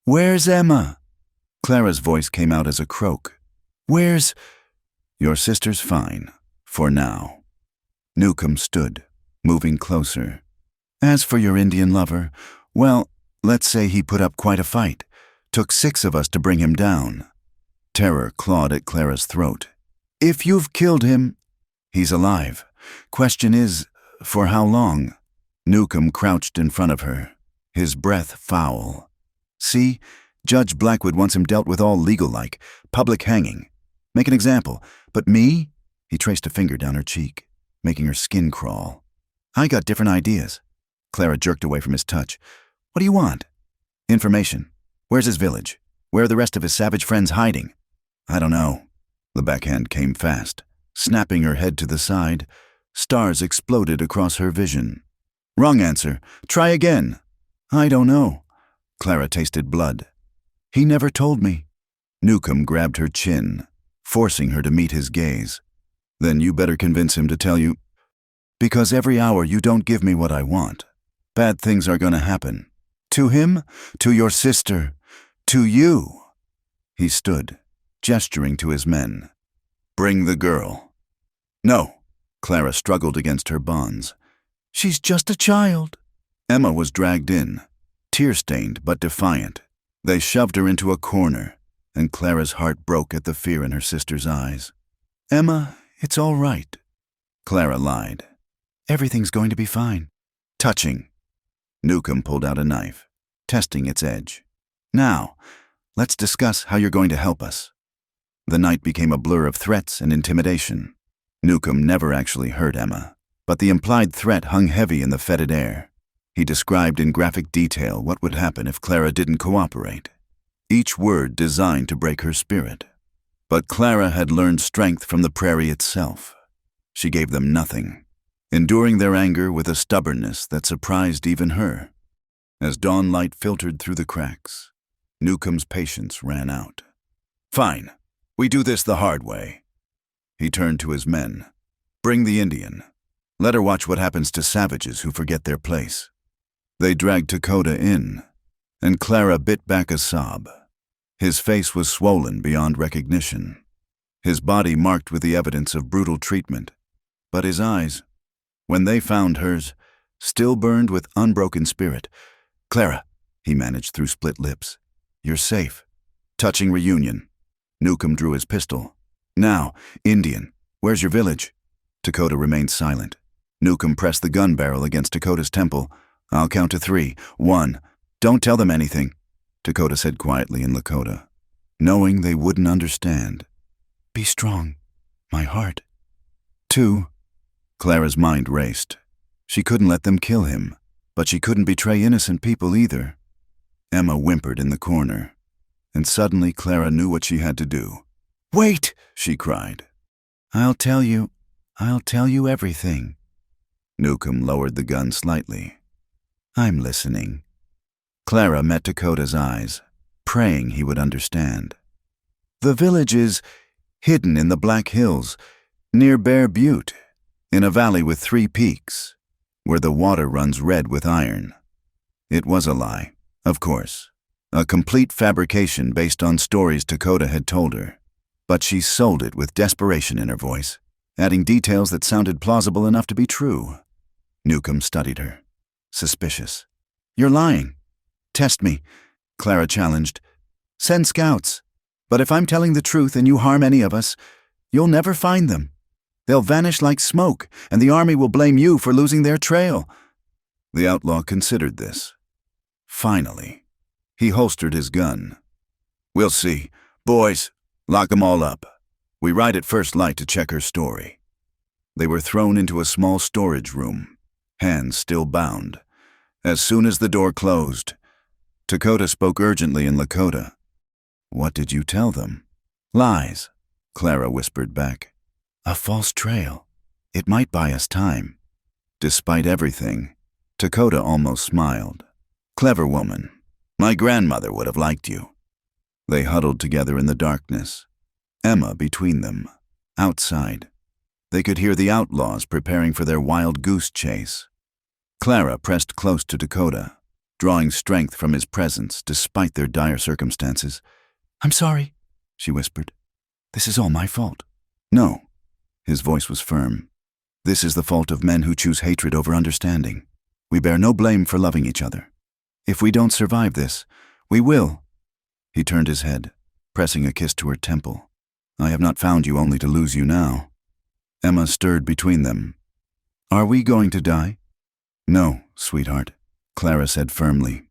A: "Where's Emma?" Clara's voice came out as a croak. "Where's—" "Your sister's fine, for now." Newcomb stood, moving closer. "As for your Indian lover, well, let's say he put up quite a fight. Took 6 of us to bring him down." Terror clawed at Clara's throat. "If you've killed him—" "He's alive. Question is, for how long?" Newcomb crouched in front of her, his breath foul. "See, Judge Blackwood wants him dealt with all legal-like, public hanging. Make an example. But me?" He traced a finger down her cheek, making her skin crawl. "I got different ideas." Clara jerked away from his touch. "What do you want?" "Information. Where's his village? Where are the rest of his savage friends hiding?" "I don't know." The backhand came fast, snapping her head to the side. Stars exploded across her vision. "Wrong answer. Try again." "I don't know." Clara tasted blood. "He never told me." Newcomb grabbed her chin, forcing her to meet his gaze. "Then you better convince him to tell you." "Because every hour you don't give me what I want, bad things are gonna happen. To him, to your sister, to you." He stood, gesturing to his men. "Bring the girl." "No." Clara struggled against her bonds. "She's just a child." Emma was dragged in, tear-stained but defiant. They shoved her into a corner, and Clara's heart broke at the fear in her sister's eyes. "Emma, it's all right." Clara lied. "Everything's going to be fine." Touching. Newcomb pulled out a knife, testing its edge. "Now, let's discuss how you're going to help us." The night became a blur of threats and intimidation. Newcomb never actually hurt Emma, but the implied threat hung heavy in the fetid air. He described in graphic detail what would happen if Clara didn't cooperate, each word designed to break her spirit. But Clara had learned strength from the prairie itself. She gave them nothing, enduring their anger with a stubbornness that surprised even her. As dawn light filtered through the cracks, Newcomb's patience ran out. "Fine, we do this the hard way." He turned to his men. "Bring the Indian. Let her watch what happens to savages who forget their place." They dragged Lakota in, and Clara bit back a sob. His face was swollen beyond recognition, his body marked with the evidence of brutal treatment, but his eyes, when they found hers, still burned with unbroken spirit. "Clara," he managed through split lips, "you're safe." Touching reunion. Newcomb drew his pistol. "Now, Indian, where's your village?" Lakota remained silent. Newcomb pressed the gun barrel against Lakota's temple. "I'll count to 3. 1. Don't tell them anything," Lakota said quietly in Lakota, knowing they wouldn't understand. "Be strong, my heart." 2. Clara's mind raced. She couldn't let them kill him, but she couldn't betray innocent people either. Emma whimpered in the corner, and suddenly Clara knew what she had to do. "Wait!" she cried. I'll tell you everything." Newcomb lowered the gun slightly. "I'm listening." Clara met Dakota's eyes, praying he would understand. "The village is hidden in the Black Hills, near Bear Butte, in a valley with 3 peaks, where the water runs red with iron." It was a lie, of course, a complete fabrication based on stories Lakota had told her, but she sold it with desperation in her voice, adding details that sounded plausible enough to be true. Newcomb studied her, suspicious. "You're lying." "Test me," Clara challenged. "Send scouts. But if I'm telling the truth and you harm any of us, you'll never find them. They'll vanish like smoke, and the army will blame you for losing their trail." The outlaw considered this. Finally, he holstered his gun. "We'll see. Boys, lock 'em all up. We ride at first light to check her story." They were thrown into a small storage room, hands still bound. As soon as the door closed, Lakota spoke urgently in Lakota. "What did you tell them?" "Lies," Clara whispered back. "A false trail. It might buy us time." Despite everything, Lakota almost smiled. "Clever woman. My grandmother would have liked you." They huddled together in the darkness, Emma between them. Outside, they could hear the outlaws preparing for their wild goose chase. Clara pressed close to Lakota, drawing strength from his presence despite their dire circumstances. "I'm sorry," she whispered. "This is all my fault." "No." His voice was firm. "This is the fault of men who choose hatred over understanding. We bear no blame for loving each other. If we don't survive this, we will." He turned his head, pressing a kiss to her temple. "I have not found you only to lose you now." Emma stirred between them. "Are we going to die?" "No, sweetheart," Clara said firmly.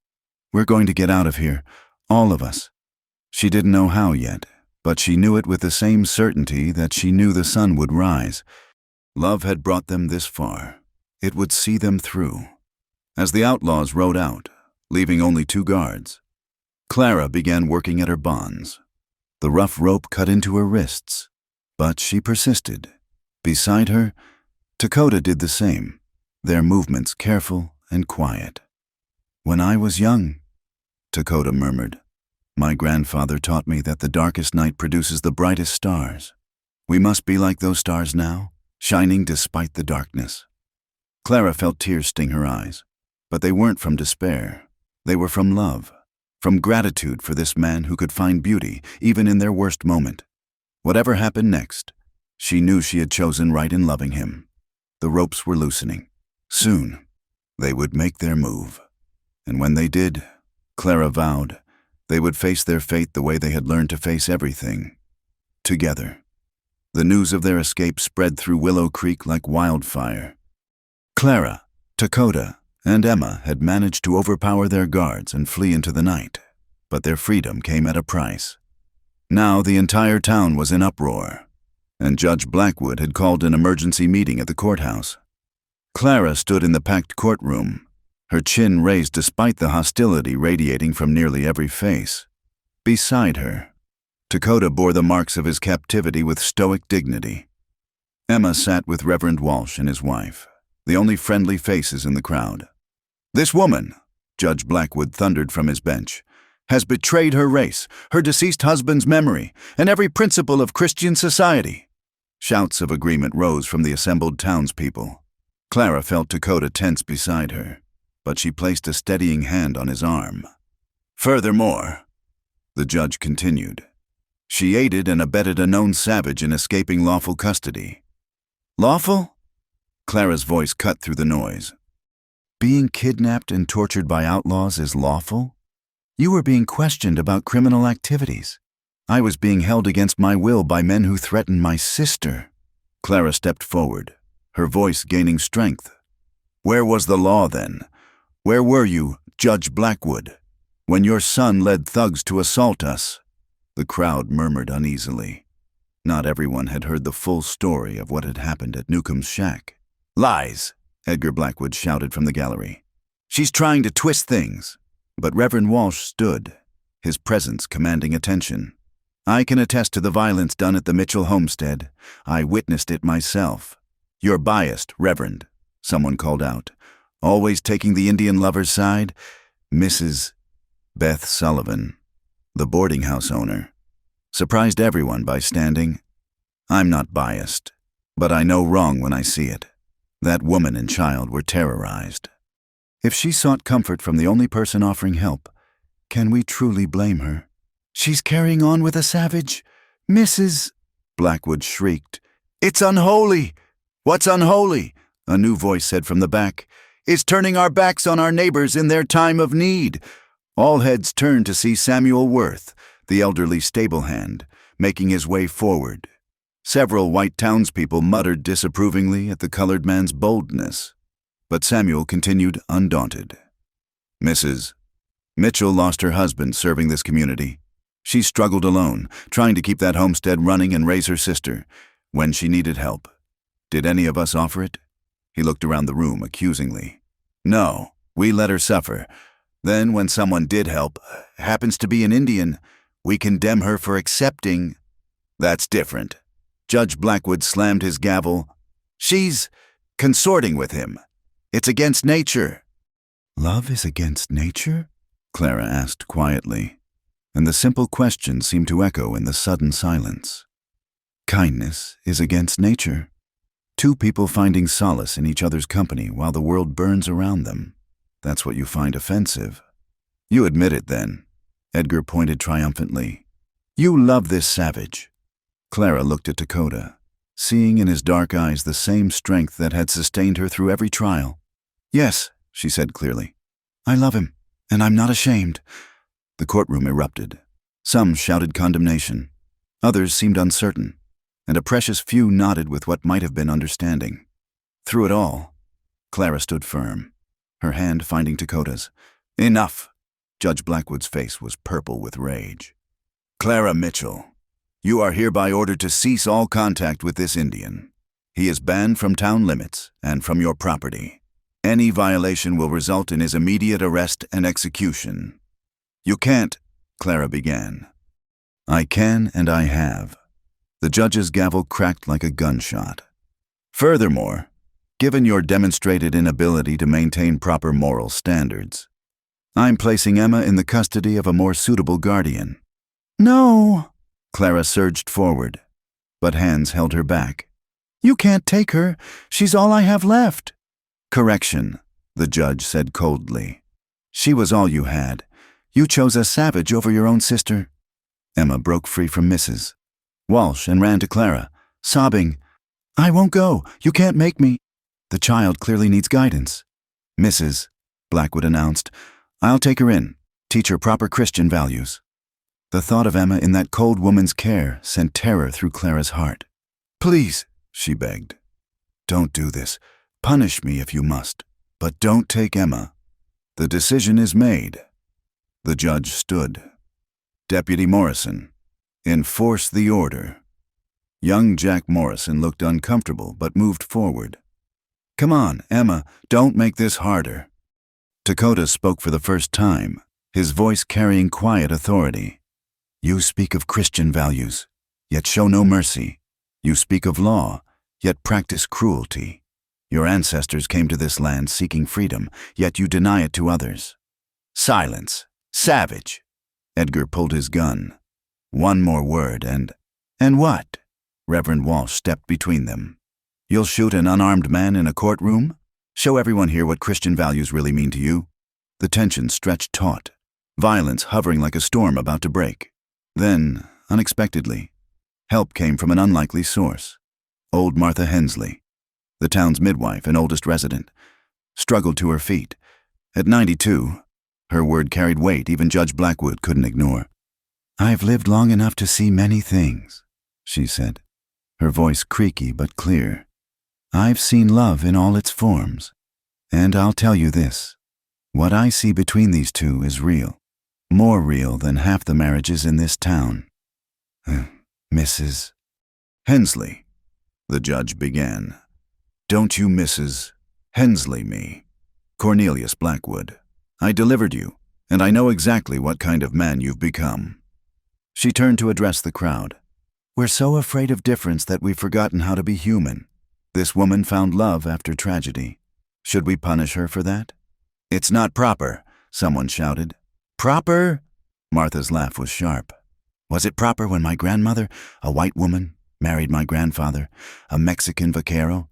A: "We're going to get out of here, all of us." She didn't know how yet, but she knew it with the same certainty that she knew the sun would rise. Love had brought them this far. It would see them through. As the outlaws rode out, leaving only 2 guards, Clara began working at her bonds. The rough rope cut into her wrists, but she persisted. Beside her, Lakota did the same, their movements careful and quiet. "When I was young," Lakota murmured, "my grandfather taught me that the darkest night produces the brightest stars. We must be like those stars now, shining despite the darkness." Clara felt tears sting her eyes, but they weren't from despair. They were from love, from gratitude for this man who could find beauty even in their worst moment. Whatever happened next, she knew she had chosen right in loving him. The ropes were loosening. Soon, they would make their move. And when they did, Clara vowed, they would face their fate the way they had learned to face everything. Together. The news of their escape spread through Willow Creek like wildfire. Clara, Lakota, and Emma had managed to overpower their guards and flee into the night, but their freedom came at a price. Now the entire town was in uproar, and Judge Blackwood had called an emergency meeting at the courthouse. Clara stood in the packed courtroom, her chin raised despite the hostility radiating from nearly every face. Beside her, Dakota bore the marks of his captivity with stoic dignity. Emma sat with Reverend Walsh and his wife, the only friendly faces in the crowd. "This woman," Judge Blackwood thundered from his bench, "has betrayed her race, her deceased husband's memory, and every principle of Christian society." Shouts of agreement rose from the assembled townspeople. Clara felt Dakota tense beside her, but she placed a steadying hand on his arm. "Furthermore," the judge continued, "she aided and abetted a known savage in escaping lawful custody." "Lawful?" Clara's voice cut through the noise. "Being kidnapped and tortured by outlaws is lawful? You were being questioned about criminal activities. I was being held against my will by men who threatened my sister." Clara stepped forward, her voice gaining strength. "Where was the law then? Where were you, Judge Blackwood, when your son led thugs to assault us?" The crowd murmured uneasily. Not everyone had heard the full story of what had happened at Newcomb's shack. "Lies!" Edgar Blackwood shouted from the gallery. "She's trying to twist things." But Reverend Walsh stood, his presence commanding attention. "I can attest to the violence done at the Mitchell homestead. I witnessed it myself." "You're biased, Reverend," someone called out. "Always taking the Indian lover's side." Mrs. Beth Sullivan, the boarding house owner, surprised everyone by standing. "I'm not biased, but I know wrong when I see it. That woman and child were terrorized. If she sought comfort from the only person offering help, can we truly blame her?" "She's carrying on with a savage, Mrs. Blackwood shrieked. "It's unholy!" "What's unholy?" a new voice said from the back. "It's turning our backs on our neighbors in their time of need." All heads turned to see Samuel Worth, the elderly stable hand, making his way forward. Several white townspeople muttered disapprovingly at the colored man's boldness, but Samuel continued undaunted. "Mrs. Mitchell lost her husband serving this community. She struggled alone, trying to keep that homestead running and raise her sister, when she needed help. Did any of us offer it?" He looked around the room accusingly. "No, we let her suffer. Then when someone did help, happens to be an Indian, we condemn her for accepting." "That's different." Judge Blackwood slammed his gavel. "She's consorting with him. It's against nature." "Love is against nature?" Clara asked quietly, and the simple question seemed to echo in the sudden silence. "Kindness is against nature. Two people finding solace in each other's company while the world burns around them. That's what you find offensive." "You admit it, then." Edgar pointed triumphantly. "You love this savage." Clara looked at Dakota, seeing in his dark eyes the same strength that had sustained her through every trial. "Yes," she said clearly. "I love him, and I'm not ashamed." The courtroom erupted. Some shouted condemnation. Others seemed uncertain, and a precious few nodded with what might have been understanding. Through it all, Clara stood firm, her hand finding Dakota's. "Enough!" Judge Blackwood's face was purple with rage. "Clara Mitchell, you are hereby ordered to cease all contact with this Indian. He is banned from town limits and from your property. Any violation will result in his immediate arrest and execution." "You can't," Clara began. "I can and I have." The judge's gavel cracked like a gunshot. "Furthermore, given your demonstrated inability to maintain proper moral standards, I'm placing Emma in the custody of a more suitable guardian." "No!" Clara surged forward, but hands held her back. "You can't take her. She's all I have left." "Correction," the judge said coldly. "She was all you had. You chose a savage over your own sister." Emma broke free from Mrs. Walsh and ran to Clara, sobbing, "I won't go. You can't make me." "The child clearly needs guidance." "Mrs. Blackwood announced, "I'll take her in, teach her proper Christian values." The thought of Emma in that cold woman's care sent terror through Clara's heart. "Please," she begged, "don't do this. Punish me if you must, but don't take Emma. The decision is made." The judge stood. "Deputy Morrison, enforce the order." Young Jack Morrison looked uncomfortable but moved forward. "Come on, Emma, don't make this harder." Dakota spoke for the first time, his voice carrying quiet authority. You speak of Christian values, yet show no mercy. You speak of law, yet practice cruelty. Your ancestors came to this land seeking freedom, yet you deny it to others. Silence! Savage! Edgar pulled his gun. One more word And what? Reverend Walsh stepped between them. You'll shoot an unarmed man in a courtroom? Show everyone here what Christian values really mean to you? The tension stretched taut, violence hovering like a storm about to break. Then, unexpectedly, help came from an unlikely source. Old Martha Hensley, the town's midwife and oldest resident, struggled to her feet. At 92, her word carried weight even Judge Blackwood couldn't ignore. I've lived long enough to see many things, she said, her voice creaky but clear. I've seen love in all its forms, and I'll tell you this. What I see between these two is real, more real than half the marriages in this town. Mrs. Hensley, the judge began. Don't you Mrs. Hensley me. Cornelius Blackwood. I delivered you, and I know exactly what kind of man you've become. She turned to address the crowd. We're so afraid of difference that we've forgotten how to be human. This woman found love after tragedy. Should we punish her for that? It's not proper, someone shouted. Proper? Martha's laugh was sharp. Was it proper when my grandmother, a white woman, married my grandfather, a Mexican vaquero?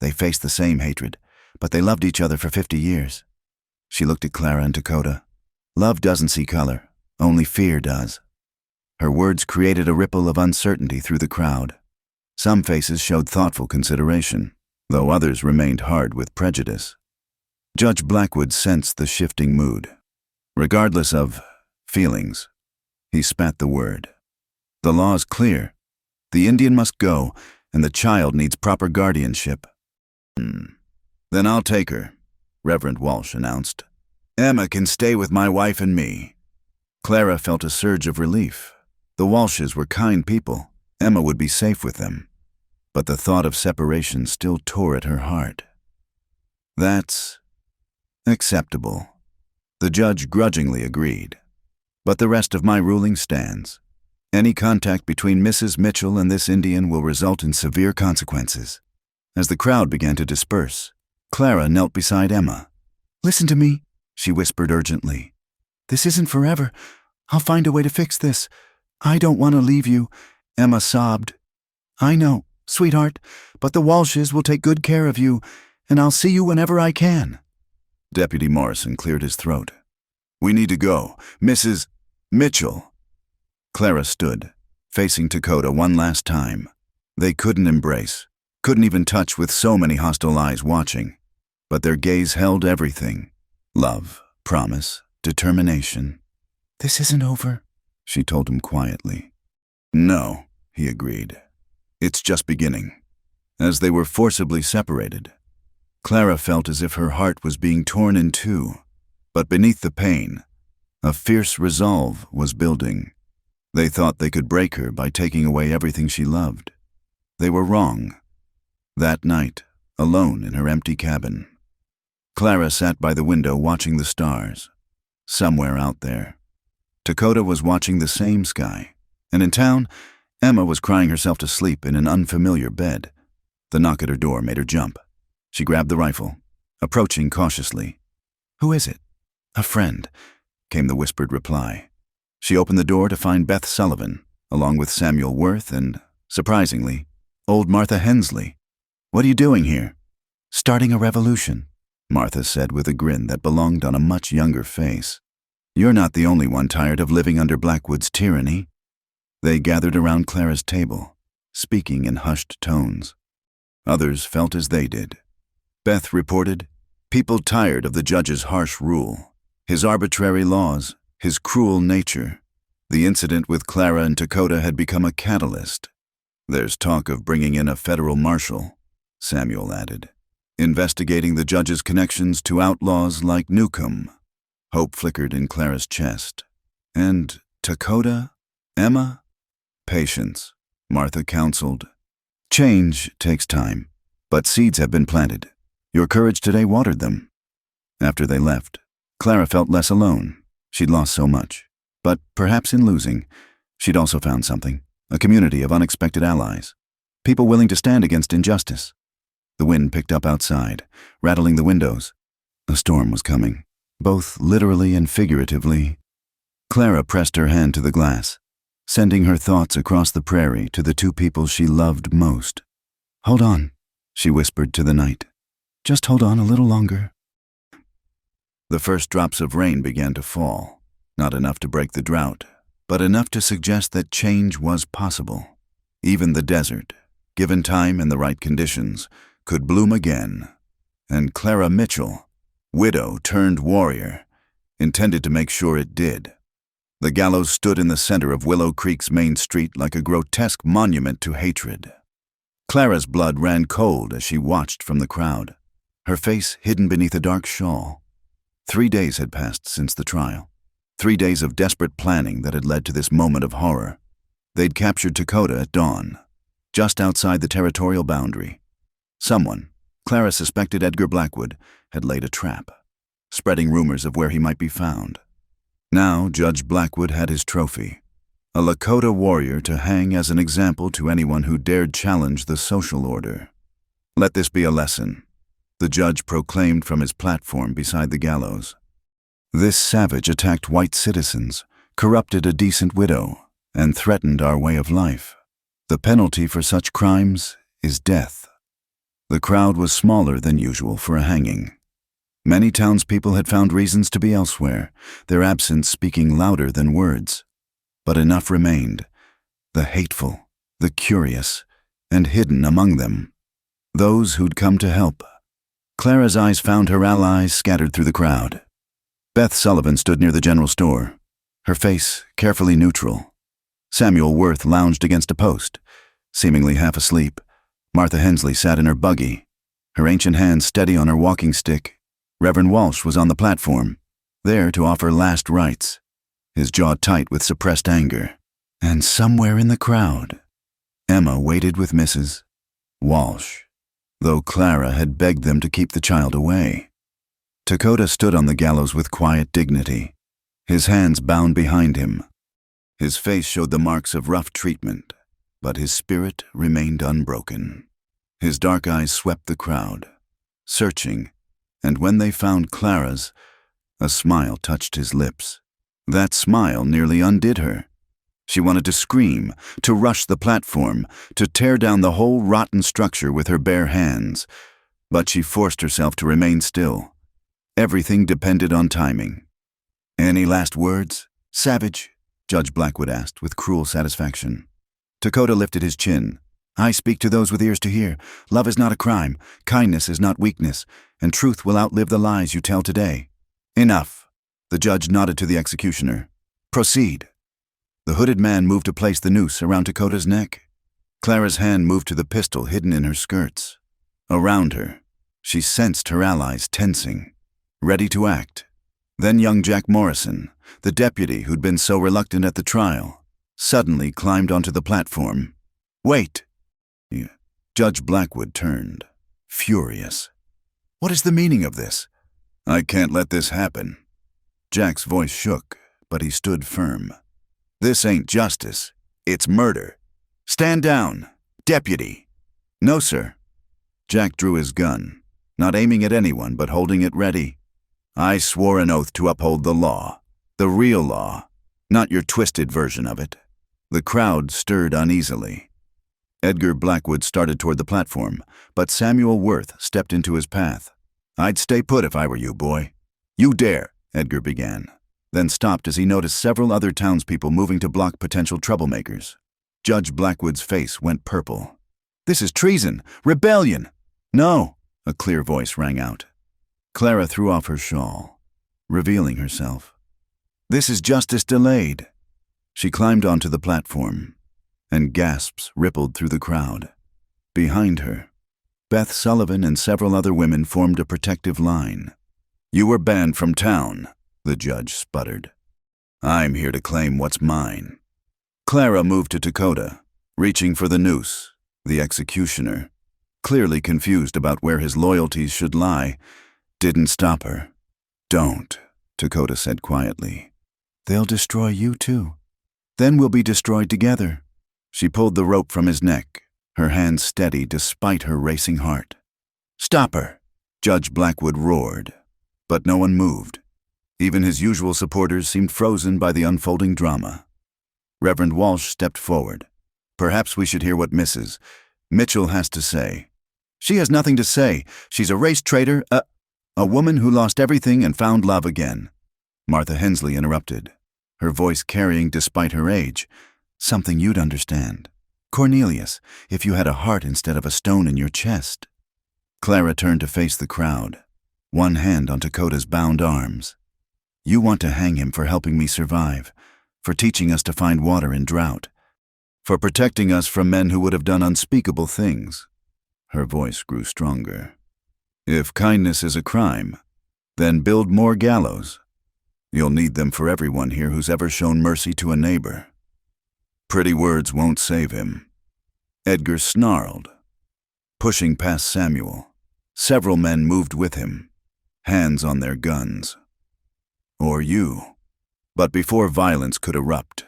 A: They faced the same hatred, but they loved each other for 50 years. She looked at Clara and Dakota. Love doesn't see color, only fear does. Her words created a ripple of uncertainty through the crowd. Some faces showed thoughtful consideration, though others remained hard with prejudice. Judge Blackwood sensed the shifting mood. Regardless of feelings, he spat the word. The law's clear. The Indian must go, and the child needs proper guardianship. Then I'll take her, Reverend Walsh announced. Emma can stay with my wife and me. Clara felt a surge of relief. The Walshes were kind people. Emma would be safe with them. But the thought of separation still tore at her heart. That's acceptable. The judge grudgingly agreed. But the rest of my ruling stands. Any contact between Mrs. Mitchell and this Indian will result in severe consequences. As the crowd began to disperse, Clara knelt beside Emma. Listen to me, she whispered urgently. This isn't forever. I'll find a way to fix this. I don't want to leave you, Emma sobbed. I know, sweetheart, but the Walshes will take good care of you, and I'll see you whenever I can. Deputy Morrison cleared his throat. We need to go. Mrs. Mitchell. Clara stood, facing Dakota one last time. They couldn't embrace, couldn't even touch with so many hostile eyes watching. But their gaze held everything. Love, promise, determination. This isn't over, she told him quietly. No, he agreed. It's just beginning. As they were forcibly separated, Clara felt as if her heart was being torn in two. But beneath the pain, a fierce resolve was building. They thought they could break her by taking away everything she loved. They were wrong. That night, alone in her empty cabin, Clara sat by the window watching the stars. Somewhere out there, Dakota was watching the same sky, and in town, Emma was crying herself to sleep in an unfamiliar bed. The knock at her door made her jump. She grabbed the rifle, approaching cautiously. Who is it? A friend, came the whispered reply. She opened the door to find Beth Sullivan, along with Samuel Worth and, surprisingly, old Martha Hensley. What are you doing here? Starting a revolution, Martha said with a grin that belonged on a much younger face. You're not the only one tired of living under Blackwood's tyranny. They gathered around Clara's table, speaking in hushed tones. Others felt as they did. Beth reported, people tired of the judge's harsh rule, his arbitrary laws, his cruel nature. The incident with Clara and Dakota had become a catalyst. There's talk of bringing in a federal marshal, Samuel added, investigating the judge's connections to outlaws like Newcomb. Hope flickered in Clara's chest. And Dakota? Emma? Patience, Martha counseled. Change takes time, but seeds have been planted. Your courage today watered them. After they left, Clara felt less alone. She'd lost so much, but perhaps in losing, She'd also found something, a community of unexpected allies, people willing to stand against injustice. The wind picked up outside, rattling the windows. A storm was coming, both literally and figuratively. Clara pressed her hand to the glass, sending her thoughts across the prairie to the two people she loved most. "Hold on," she whispered to the night. "Just hold on a little longer." The first drops of rain began to fall, not enough to break the drought, but enough to suggest that change was possible. Even the desert, given time and the right conditions, could bloom again. And Clara Mitchell, widow turned warrior, intended to make sure it did. The gallows stood in the center of Willow Creek's main street like a grotesque monument to hatred. Clara's blood ran cold as she watched from the crowd, her face hidden beneath a dark shawl. 3 days had passed since the trial. 3 days of desperate planning that had led to this moment of horror. They'd captured Lakota at dawn, just outside the territorial boundary. Someone, Clara suspected Edgar Blackwood, had laid a trap, spreading rumors of where he might be found. Now Judge Blackwood had his trophy, a Lakota warrior to hang as an example to anyone who dared challenge the social order. "Let this be a lesson," the judge proclaimed from his platform beside the gallows. "This savage attacked white citizens, corrupted a decent widow, and threatened our way of life. The penalty for such crimes is death." The crowd was smaller than usual for a hanging. Many townspeople had found reasons to be elsewhere, their absence speaking louder than words. But enough remained, the hateful, the curious, and hidden among them, those who'd come to help. Clara's eyes found her allies scattered through the crowd. Beth Sullivan stood near the general store, her face carefully neutral. Samuel Worth lounged against a post, seemingly half asleep. Martha Hensley sat in her buggy, her ancient hand steady on her walking stick. Reverend Walsh was on the platform, there to offer last rites, his jaw tight with suppressed anger. And somewhere in the crowd, Emma waited with Mrs. Walsh, though Clara had begged them to keep the child away. Lakota stood on the gallows with quiet dignity, his hands bound behind him. His face showed the marks of rough treatment, but his spirit remained unbroken. His dark eyes swept the crowd, searching, and when they found Clara's, a smile touched his lips. That smile nearly undid her. She wanted to scream, to rush the platform, to tear down the whole rotten structure with her bare hands. But she forced herself to remain still. Everything depended on timing. "Any last words, Savage?" Judge Blackwood asked with cruel satisfaction. Lakota lifted his chin. "I speak to those with ears to hear. Love is not a crime, kindness is not weakness, and truth will outlive the lies you tell today." "Enough." The judge nodded to the executioner. "Proceed." The hooded man moved to place the noose around Lakota's neck. Clara's hand moved to the pistol hidden in her skirts. Around her, she sensed her allies tensing, ready to act. Then young Jack Morrison, the deputy who'd been so reluctant at the trial, suddenly climbed onto the platform. "Wait!" Judge Blackwood turned, furious. "What is the meaning of this?" "I can't let this happen." Jack's voice shook, but he stood firm. "This ain't justice. It's murder. Stand down, deputy." "No, sir." Jack drew his gun, not aiming at anyone but holding it ready. "I swore an oath to uphold the law, the real law, not your twisted version of it." The crowd stirred uneasily. Edgar Blackwood started toward the platform, but Samuel Worth stepped into his path. "I'd stay put if I were you, boy." "You dare," Edgar began, then stopped as he noticed several other townspeople moving to block potential troublemakers. Judge Blackwood's face went purple. "This is treason! Rebellion!" "No!" a clear voice rang out. Clara threw off her shawl, revealing herself. "This is justice delayed." She climbed onto the platform, and gasps rippled through the crowd. Behind her, Beth Sullivan and several other women formed a protective line. "You were banned from town," the judge sputtered. "I'm here to claim what's mine." Clara moved to Lakota, reaching for the noose. The executioner, clearly confused about where his loyalties should lie, didn't stop her. "Don't," Lakota said quietly. "They'll destroy you too. Then we'll be destroyed together. She pulled the rope from his neck, her hands steady despite her racing heart. Stop her, Judge Blackwood roared. But no one moved. Even his usual supporters seemed frozen by the unfolding drama. Reverend Walsh stepped forward. Perhaps we should hear what Mrs. Mitchell has to say. She has nothing to say. She's a race traitor, a woman who lost everything and found love again. Martha Hensley interrupted, her voice carrying despite her age. Something you'd understand. Cornelius, if you had a heart instead of a stone in your chest. Clara turned to face the crowd, one hand on Dakota's bound arms. You want to hang him for helping me survive, for teaching us to find water in drought, for protecting us from men who would have done unspeakable things. Her voice grew stronger. If kindness is a crime, then build more gallows. You'll need them for everyone here who's ever shown mercy to a neighbor. Pretty words won't save him. Edgar snarled. Pushing past Samuel, several men moved with him, hands on their guns. Or you. But before violence could erupt,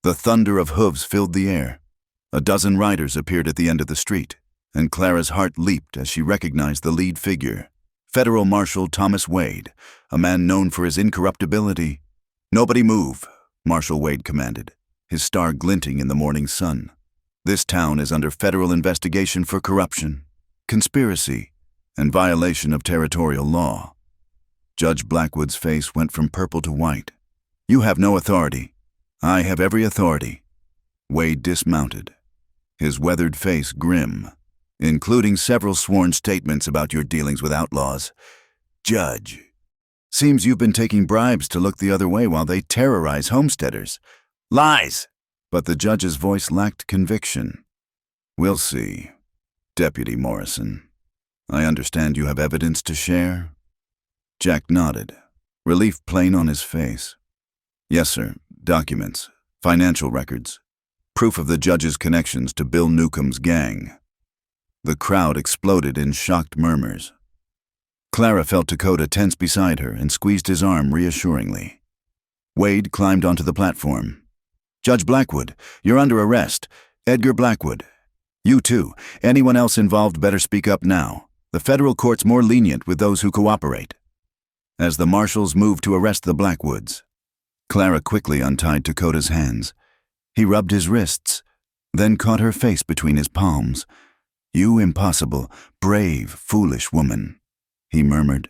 A: the thunder of hooves filled the air. A dozen riders appeared at the end of the street, and Clara's heart leaped as she recognized the lead figure, Federal Marshal Thomas Wade, a man known for his incorruptibility. Nobody move, Marshal Wade commanded, his star glinting in the morning sun. This town is under federal investigation for corruption, conspiracy, and violation of territorial law. Judge Blackwood's face went from purple to white. You have no authority. I have every authority. Wade dismounted, his weathered face grim, including several sworn statements about your dealings with outlaws. Judge, seems you've been taking bribes to look the other way while they terrorize homesteaders. Lies! But the judge's voice lacked conviction. We'll see. Deputy Morrison, I understand you have evidence to share? Jack nodded, relief plain on his face. Yes, sir. Documents, financial records, proof of the judge's connections to Bill Newcomb's gang. The crowd exploded in shocked murmurs. Clara felt Dakota tense beside her and squeezed his arm reassuringly. Wade climbed onto the platform. Judge Blackwood, you're under arrest. Edgar Blackwood. You too. Anyone else involved better speak up now. The federal court's more lenient with those who cooperate. As the marshals moved to arrest the Blackwoods, Clara quickly untied Dakota's hands. He rubbed his wrists, then caught her face between his palms. You impossible, brave, foolish woman, he murmured.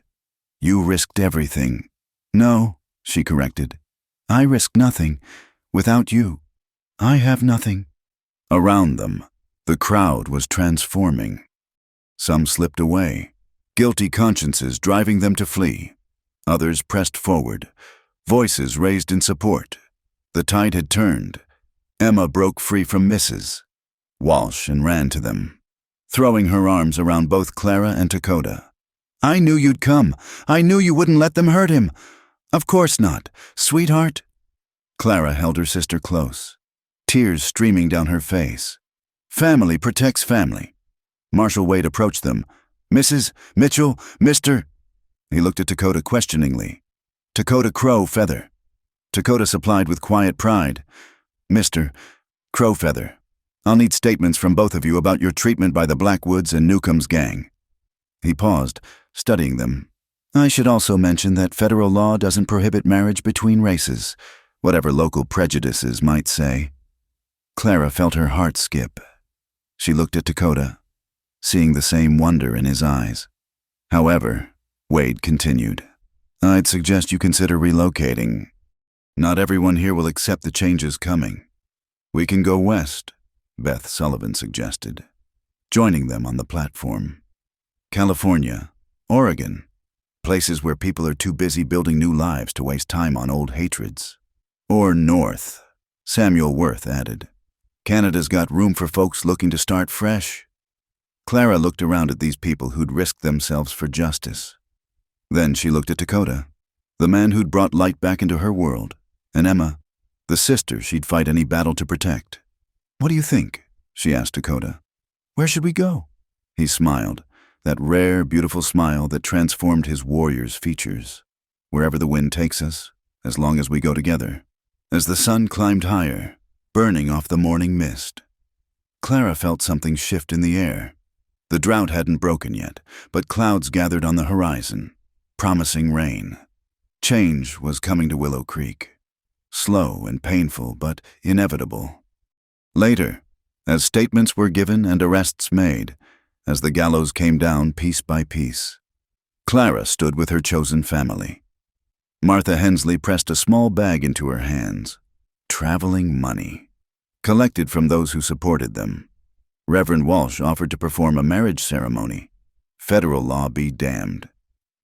A: You risked everything. No, she corrected. I risked nothing. Without you, I have nothing. Around them, the crowd was transforming. Some slipped away, guilty consciences driving them to flee. Others pressed forward, voices raised in support. The tide had turned. Emma broke free from Mrs. Walsh and ran to them, throwing her arms around both Clara and Dakota. I knew you'd come. I knew you wouldn't let them hurt him. Of course not, sweetheart. Clara held her sister close, tears streaming down her face. Family protects family. Marshal Wade approached them. Mrs. Mitchell, Mr. He looked at Dakota questioningly. Dakota Crow Feather. Dakota supplied with quiet pride. Mr. Crow Feather, I'll need statements from both of you about your treatment by the Blackwoods and Newcomb's gang. He paused, studying them. I should also mention that federal law doesn't prohibit marriage between races, whatever local prejudices might say. Clara felt her heart skip. She looked at Dakota, seeing the same wonder in his eyes. However, Wade continued, I'd suggest you consider relocating. Not everyone here will accept the changes coming. We can go west, Beth Sullivan suggested, joining them on the platform. California, Oregon, places where people are too busy building new lives to waste time on old hatreds. Or north, Samuel Worth added. Canada's got room for folks looking to start fresh. Clara looked around at these people who'd risked themselves for justice. Then she looked at Dakota, the man who'd brought light back into her world, and Emma, the sister she'd fight any battle to protect. What do you think? She asked Dakota. Where should we go? He smiled, that rare, beautiful smile that transformed his warrior's features. Wherever the wind takes us, as long as we go together. as the sun climbed higher, burning off the morning mist. Clara felt something shift in the air. The drought hadn't broken yet, but clouds gathered on the horizon, promising rain. Change was coming to Willow Creek. Slow and painful, but inevitable. Later, as statements were given and arrests made, as the gallows came down piece by piece, Clara stood with her chosen family. Martha Hensley pressed a small bag into her hands. Traveling money, collected from those who supported them. Reverend Walsh offered to perform a marriage ceremony. Federal law be damned.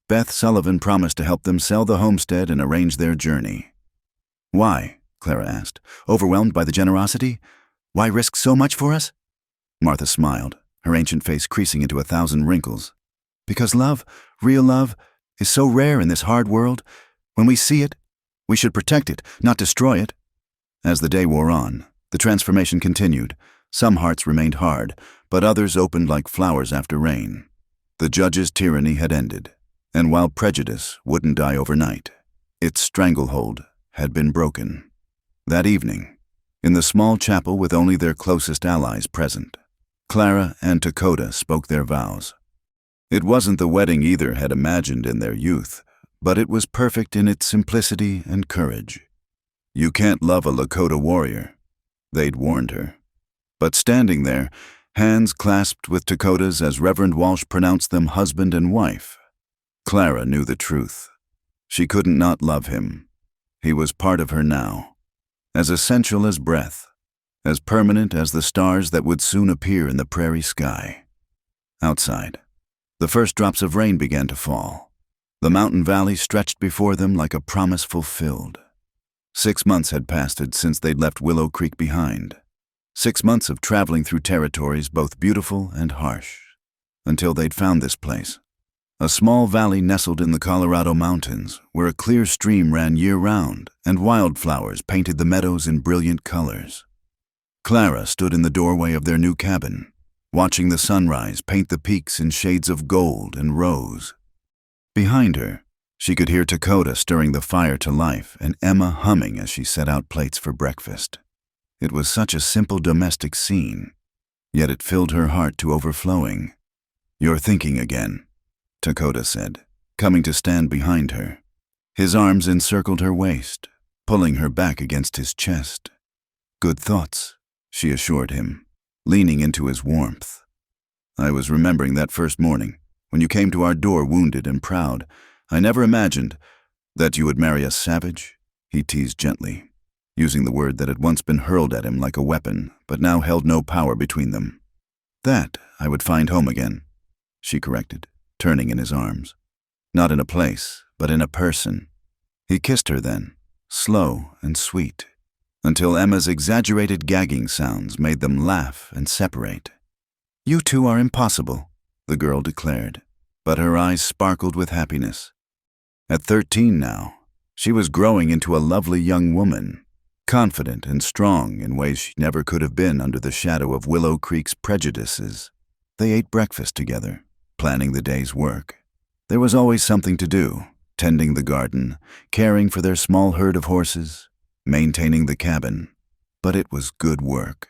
A: Beth Sullivan promised to help them sell the homestead and arrange their journey. Why? Clara asked. Overwhelmed by the generosity? Why risk so much for us? Martha smiled, her ancient face creasing into 1,000 wrinkles. Because love, real love, is so rare in this hard world. When we see it, we should protect it, not destroy it. As the day wore on, the transformation continued. Some hearts remained hard, but others opened like flowers after rain. The judge's tyranny had ended, and while prejudice wouldn't die overnight, its stranglehold had been broken. That evening, in the small chapel with only their closest allies present, Clara and Lakota spoke their vows. It wasn't the wedding either had imagined in their youth, but it was perfect in its simplicity and courage. You can't love a Lakota warrior, they'd warned her. But standing there, hands clasped with Dakota's as Reverend Walsh pronounced them husband and wife, Clara knew the truth. She couldn't not love him. He was part of her now, as essential as breath, as permanent as the stars that would soon appear in the prairie sky. Outside, the first drops of rain began to fall. The mountain valley stretched before them like a promise fulfilled. 6 months had passed since they'd left Willow Creek behind. 6 months of traveling through territories both beautiful and harsh, until they'd found this place. A small valley nestled in the Colorado mountains, where a clear stream ran year-round and wildflowers painted the meadows in brilliant colors. Clara stood in the doorway of their new cabin, watching the sunrise paint the peaks in shades of gold and rose. Behind her, she could hear Lakota stirring the fire to life and Emma humming as she set out plates for breakfast. It was such a simple domestic scene, yet it filled her heart to overflowing. "You're thinking again," Lakota said, coming to stand behind her. His arms encircled her waist, pulling her back against his chest. "Good thoughts," she assured him, leaning into his warmth. "I was remembering that first morning, when you came to our door wounded and proud. I never imagined that you would marry a savage," he teased gently, using the word that had once been hurled at him like a weapon, but now held no power between them. "That I would find home again," she corrected, turning in his arms. "Not in a place, but in a person." He kissed her then, slow and sweet, until Emma's exaggerated gagging sounds made them laugh and separate. "You two are impossible," the girl declared, but her eyes sparkled with happiness. At 13 now, she was growing into a lovely young woman, confident and strong in ways she never could have been under the shadow of Willow Creek's prejudices. They ate breakfast together, planning the day's work. There was always something to do, tending the garden, caring for their small herd of horses, maintaining the cabin. But it was good work,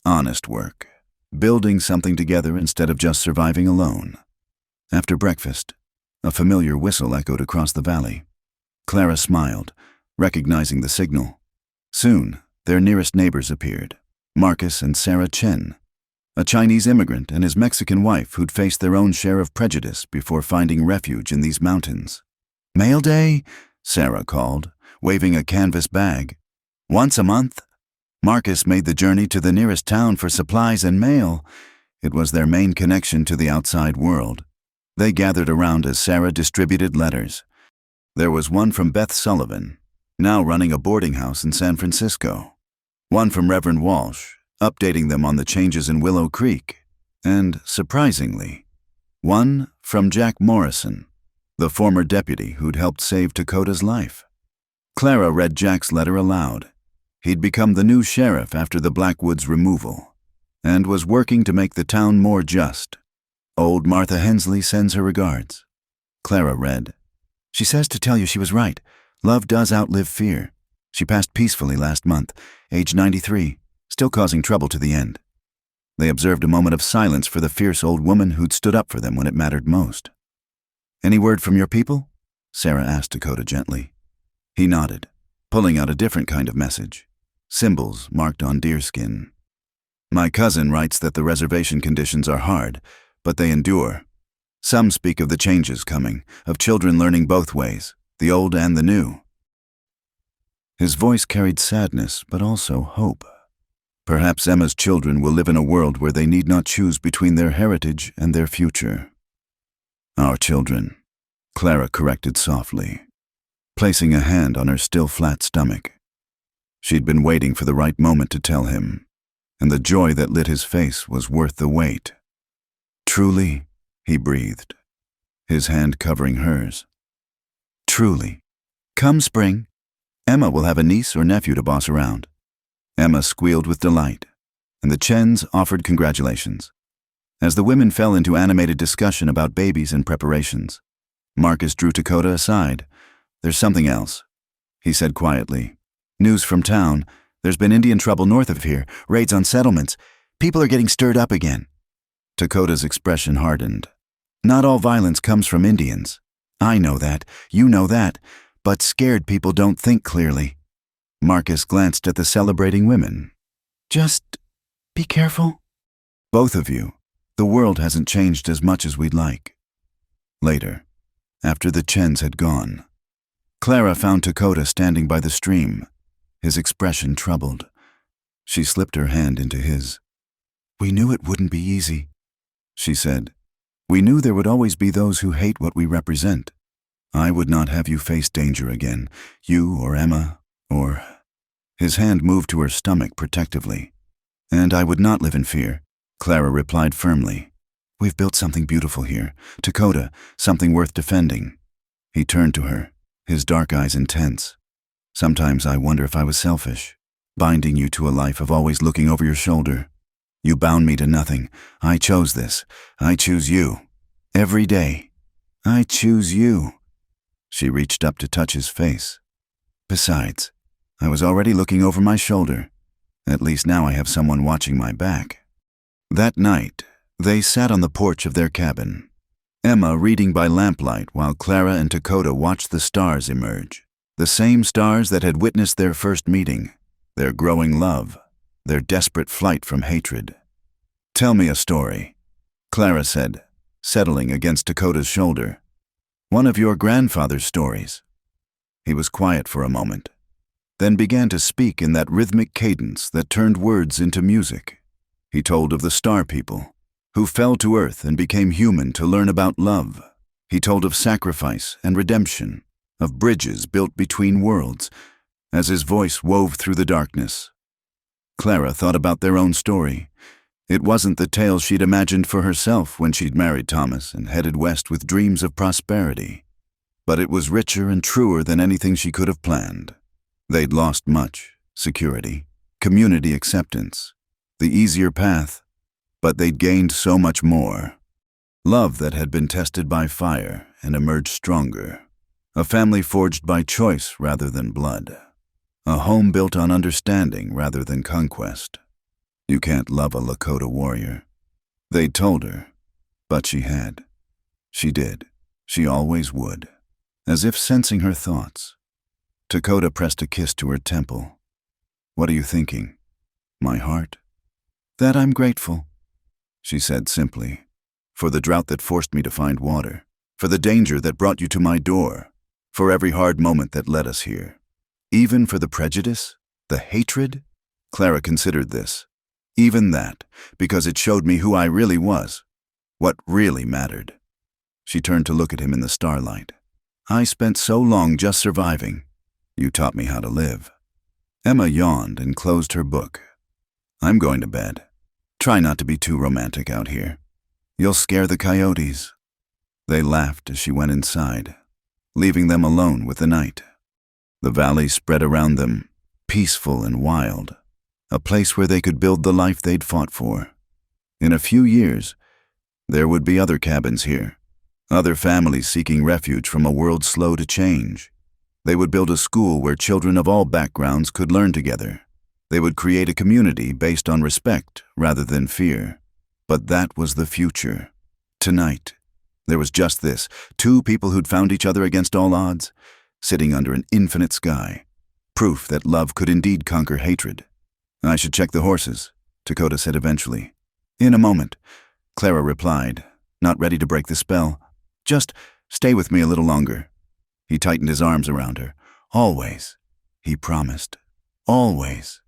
A: honest work, building something together instead of just surviving alone. After breakfast, a familiar whistle echoed across the valley. Clara smiled, recognizing the signal. Soon, their nearest neighbors appeared, Marcus and Sarah Chen, a Chinese immigrant and his Mexican wife who'd faced their own share of prejudice before finding refuge in these mountains. "Mail day," Sarah called, waving a canvas bag. "Once a month." Marcus made the journey to the nearest town for supplies and mail. It was their main connection to the outside world. They gathered around as Sarah distributed letters. There was one from Beth Sullivan, now running a boarding house in San Francisco. One from Reverend Walsh, updating them on the changes in Willow Creek. And, surprisingly, one from Jack Morrison, the former deputy who'd helped save Dakota's life. Clara read Jack's letter aloud. He'd become the new sheriff after the Blackwoods removal, and was working to make the town more just. "Old Martha Hensley sends her regards." Clara read, "She says to tell you she was right. Love does outlive fear. She passed peacefully last month, age 93, still causing trouble to the end. They observed a moment of silence for the fierce old woman who'd stood up for them when it mattered most. "Any word from your people?" Sarah asked Dakota gently. He nodded, pulling out a different kind of message. Symbols marked on deerskin. "My cousin writes that the reservation conditions are hard, but they endure. Some speak of the changes coming, of children learning both ways, the old and the new." His voice carried sadness, but also hope. Perhaps Emma's children will live in a world where they need not choose between their heritage and their future. "Our children," Clara corrected softly, placing a hand on her still flat stomach. She'd been waiting for the right moment to tell him, and the joy that lit his face was worth the wait. "Truly," he breathed, his hand covering hers. "Truly. Come spring, Emma will have a niece or nephew to boss around." Emma squealed with delight, and the Chens offered congratulations. As the women fell into animated discussion about babies and preparations, Marcus drew Dakota aside. "There's something else," he said quietly. "News from town. There's been Indian trouble north of here, raids on settlements. People are getting stirred up again." Dakota's expression hardened. "Not all violence comes from Indians. I know that, you know that, but scared people don't think clearly." Marcus glanced at the celebrating women. "Just be careful." "Both of you. The world hasn't changed as much as we'd like." Later, after the Chens had gone, Clara found Dakota standing by the stream, his expression troubled. She slipped her hand into his. "We knew it wouldn't be easy," she said. "We knew there would always be those who hate what we represent. I would not have you face danger again, you or Emma, or—" His hand moved to her stomach protectively. "And I would not live in fear," Clara replied firmly. "We've built something beautiful here, Dakota, something worth defending." He turned to her, his dark eyes intense. "Sometimes I wonder if I was selfish, binding you to a life of always looking over your shoulder. You bound me to nothing. I chose this. I choose you. Every day. I choose you." She reached up to touch his face. "Besides, I was already looking over my shoulder. At least now I have someone watching my back." That night, they sat on the porch of their cabin, Emma reading by lamplight while Clara and Dakota watched the stars emerge. The same stars that had witnessed their first meeting, their growing love, their desperate flight from hatred. "Tell me a story," Clara said, settling against Dakota's shoulder. "One of your grandfather's stories." He was quiet for a moment, then began to speak in that rhythmic cadence that turned words into music. He told of the Star People, who fell to earth and became human to learn about love. He told of sacrifice and redemption, of bridges built between worlds, as his voice wove through the darkness. Clara thought about their own story. It wasn't the tale she'd imagined for herself when she'd married Thomas and headed west with dreams of prosperity. But it was richer and truer than anything she could have planned. They'd lost much: security, community acceptance, the easier path, but they'd gained so much more. Love that had been tested by fire and emerged stronger. A family forged by choice rather than blood. A home built on understanding rather than conquest. You can't love a Lakota warrior. They'd told her, but she had. She did. She always would. As if sensing her thoughts, Dakota pressed a kiss to her temple. "What are you thinking? My heart?" "That I'm grateful," she said simply, "for the drought that forced me to find water, for the danger that brought you to my door, for every hard moment that led us here. Even for the prejudice, the hatred?" Clara considered this. "Even that, because it showed me who I really was, what really mattered." She turned to look at him in the starlight. "I spent so long just surviving. You taught me how to live." Emma yawned and closed her book. "I'm going to bed. Try not to be too romantic out here. You'll scare the coyotes." They laughed as she went inside, leaving them alone with the night. The valley spread around them, peaceful and wild, a place where they could build the life they'd fought for. In a few years, there would be other cabins here, other families seeking refuge from a world slow to change. They would build a school where children of all backgrounds could learn together. They would create a community based on respect rather than fear. But that was the future. Tonight, there was just this, two people who'd found each other against all odds, sitting under an infinite sky. Proof that love could indeed conquer hatred. "I should check the horses," Lakota said eventually. "In a moment," Clara replied, not ready to break the spell. "Just stay with me a little longer." He tightened his arms around her. "Always," he promised. "Always."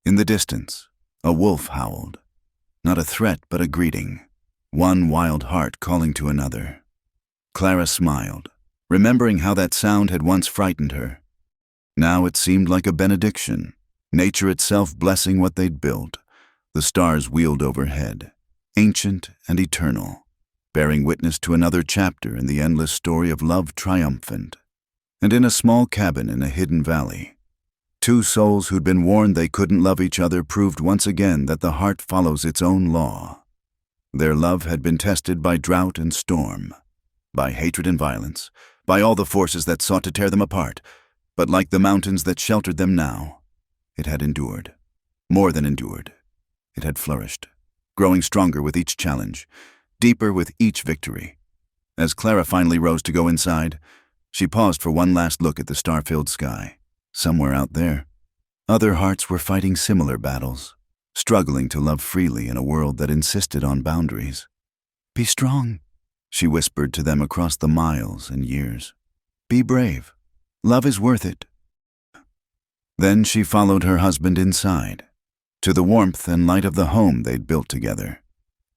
A: In the distance, a wolf howled. Not a threat, but a greeting. One wild heart calling to another. Clara smiled, remembering how that sound had once frightened her. Now it seemed like a benediction, nature itself blessing what they'd built. The stars wheeled overhead, ancient and eternal, bearing witness to another chapter in the endless story of love triumphant. And in a small cabin in a hidden valley, two souls who'd been warned they couldn't love each other proved once again that the heart follows its own law. Their love had been tested by drought and storm, by hatred and violence, by all the forces that sought to tear them apart, but like the mountains that sheltered them now, it had endured. More than endured. It had flourished, growing stronger with each challenge, deeper with each victory. As Clara finally rose to go inside, she paused for one last look at the star-filled sky. Somewhere out there, other hearts were fighting similar battles, struggling to love freely in a world that insisted on boundaries. "Be strong," she whispered to them across the miles and years. "Be brave. Love is worth it." Then she followed her husband inside, to the warmth and light of the home they'd built together,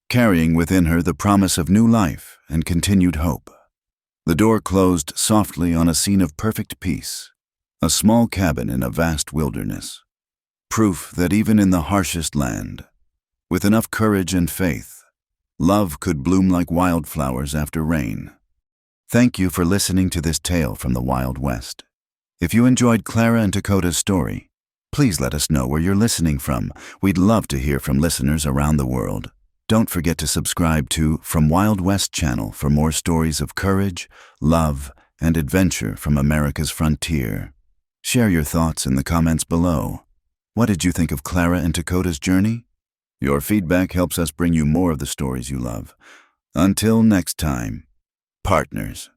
A: carrying within her the promise of new life and continued hope. The door closed softly on a scene of perfect peace, a small cabin in a vast wilderness. Proof that even in the harshest land, with enough courage and faith, love could bloom like wildflowers after rain. Thank you for listening to this tale from the Wild West. If you enjoyed Clara and Lakota's story, please let us know where you're listening from. We'd love to hear from listeners around the world. Don't forget to subscribe to From Wild West channel for more stories of courage, love, and adventure from America's frontier. Share your thoughts in the comments below. What did you think of Clara and Lakota's journey? Your feedback helps us bring you more of the stories you love. Until next time, partners.